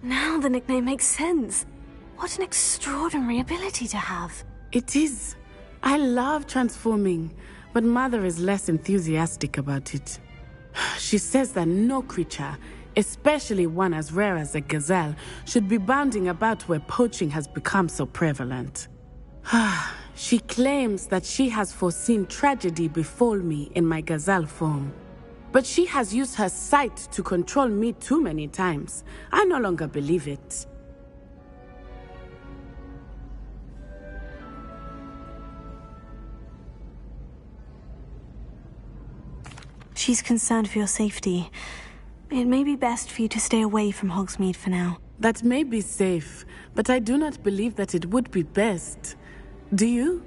Now the nickname makes sense. What an extraordinary ability to have. It is. I love transforming, but Mother is less enthusiastic about it. She says that no creature, especially one as rare as a gazelle, should be bounding about where poaching has become so prevalent. She claims that she has foreseen tragedy befall me in my gazelle form. But she has used her sight to control me too many times. I no longer believe it. She's concerned for your safety. It may be best for you to stay away from Hogsmeade for now. That may be safe, but I do not believe that it would be best. Do you?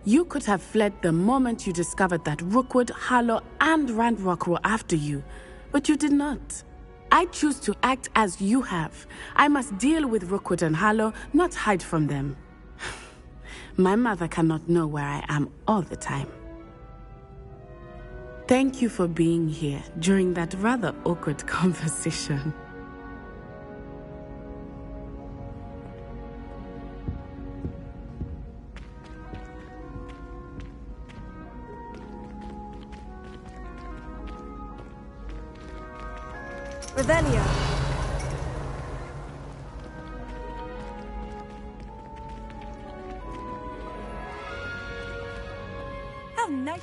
You could have fled the moment you discovered that Rookwood, Harlow, and Ranrock were after you, but you did not. I choose to act as you have. I must deal with Rookwood and Harlow, not hide from them. My mother cannot know where I am all the time. Thank you for being here during that rather awkward conversation. Revelio. How nice.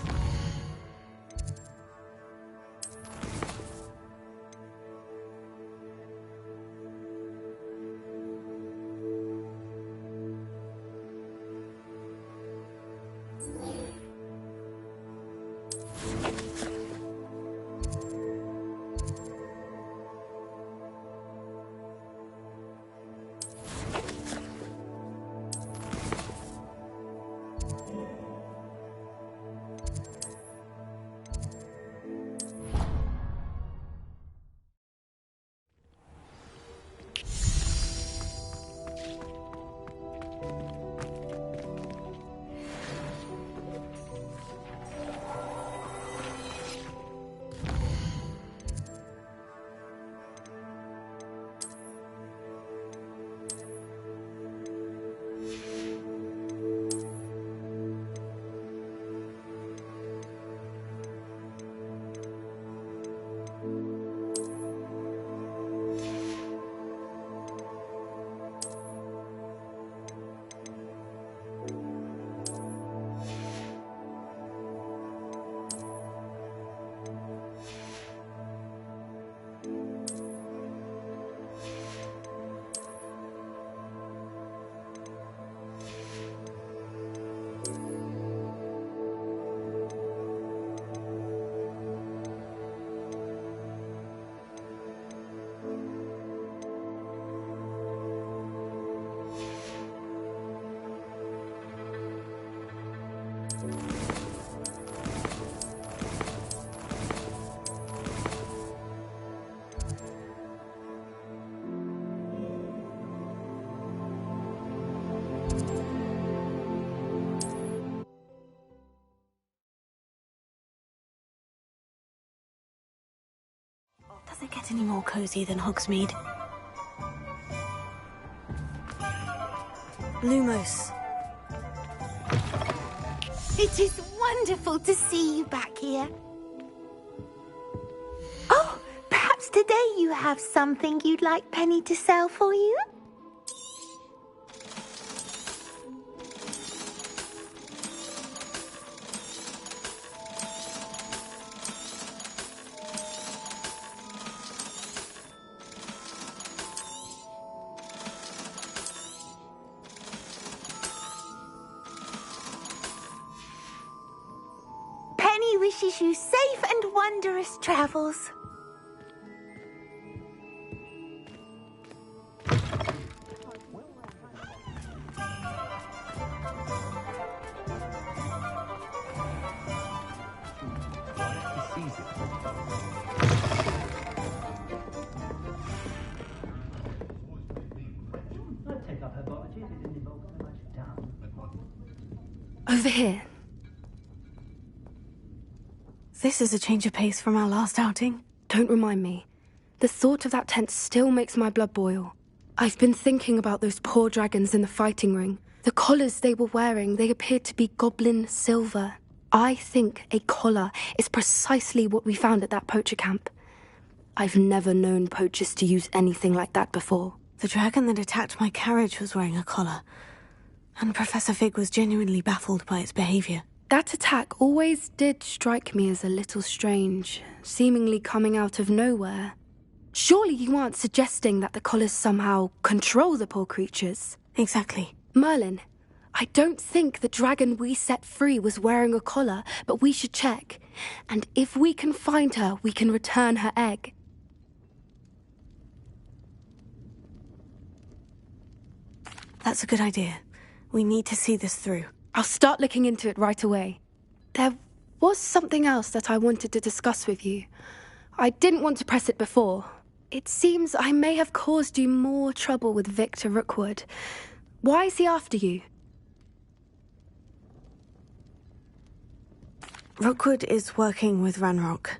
it get any more cozy than Hogsmeade? Lumos. It is wonderful to see you back here. Oh, perhaps today you have something you'd like Penny to sell for you? Penny wishes you safe and wondrous travels. Over here. This is a change of pace from our last outing. Don't remind me. The thought of that tent still makes my blood boil. I've been thinking about those poor dragons in the fighting ring. The collars they were wearing, they appeared to be goblin silver. I think a collar is precisely what we found at that poacher camp. I've never known poachers to use anything like that before. The dragon that attacked my carriage was wearing a collar, and Professor Fig was genuinely baffled by its behavior. That attack always did strike me as a little strange, seemingly coming out of nowhere. Surely you aren't suggesting that the collars somehow control the poor creatures? Exactly. Merlin, I don't think the dragon we set free was wearing a collar, but we should check. And if we can find her, we can return her egg. That's a good idea. We need to see this through. I'll start looking into it right away. There was something else that I wanted to discuss with you. I didn't want to press it before. It seems I may have caused you more trouble with Victor Rookwood. Why is he after you? Rookwood is working with Ranrock,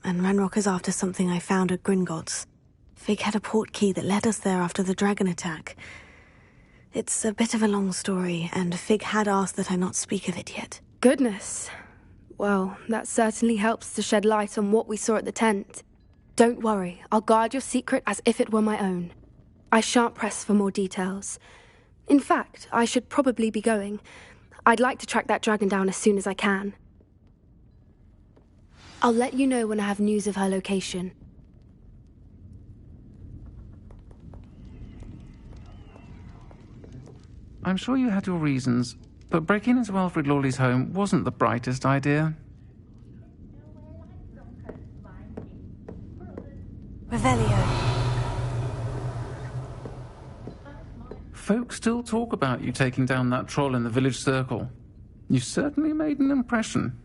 and Ranrock is after something I found at Gringotts. Fig had a portkey that led us there after the dragon attack. It's a bit of a long story, and Fig had asked that I not speak of it yet. Goodness. Well, that certainly helps to shed light on what we saw at the tent. Don't worry, I'll guard your secret as if it were my own. I shan't press for more details. In fact, I should probably be going. I'd like to track that dragon down as soon as I can. I'll let you know when I have news of her location. I'm sure you had your reasons, but breaking into Wilfred Lawley's home wasn't the brightest idea. Revelio. Folk still talk about you taking down that troll in the village circle. You certainly made an impression.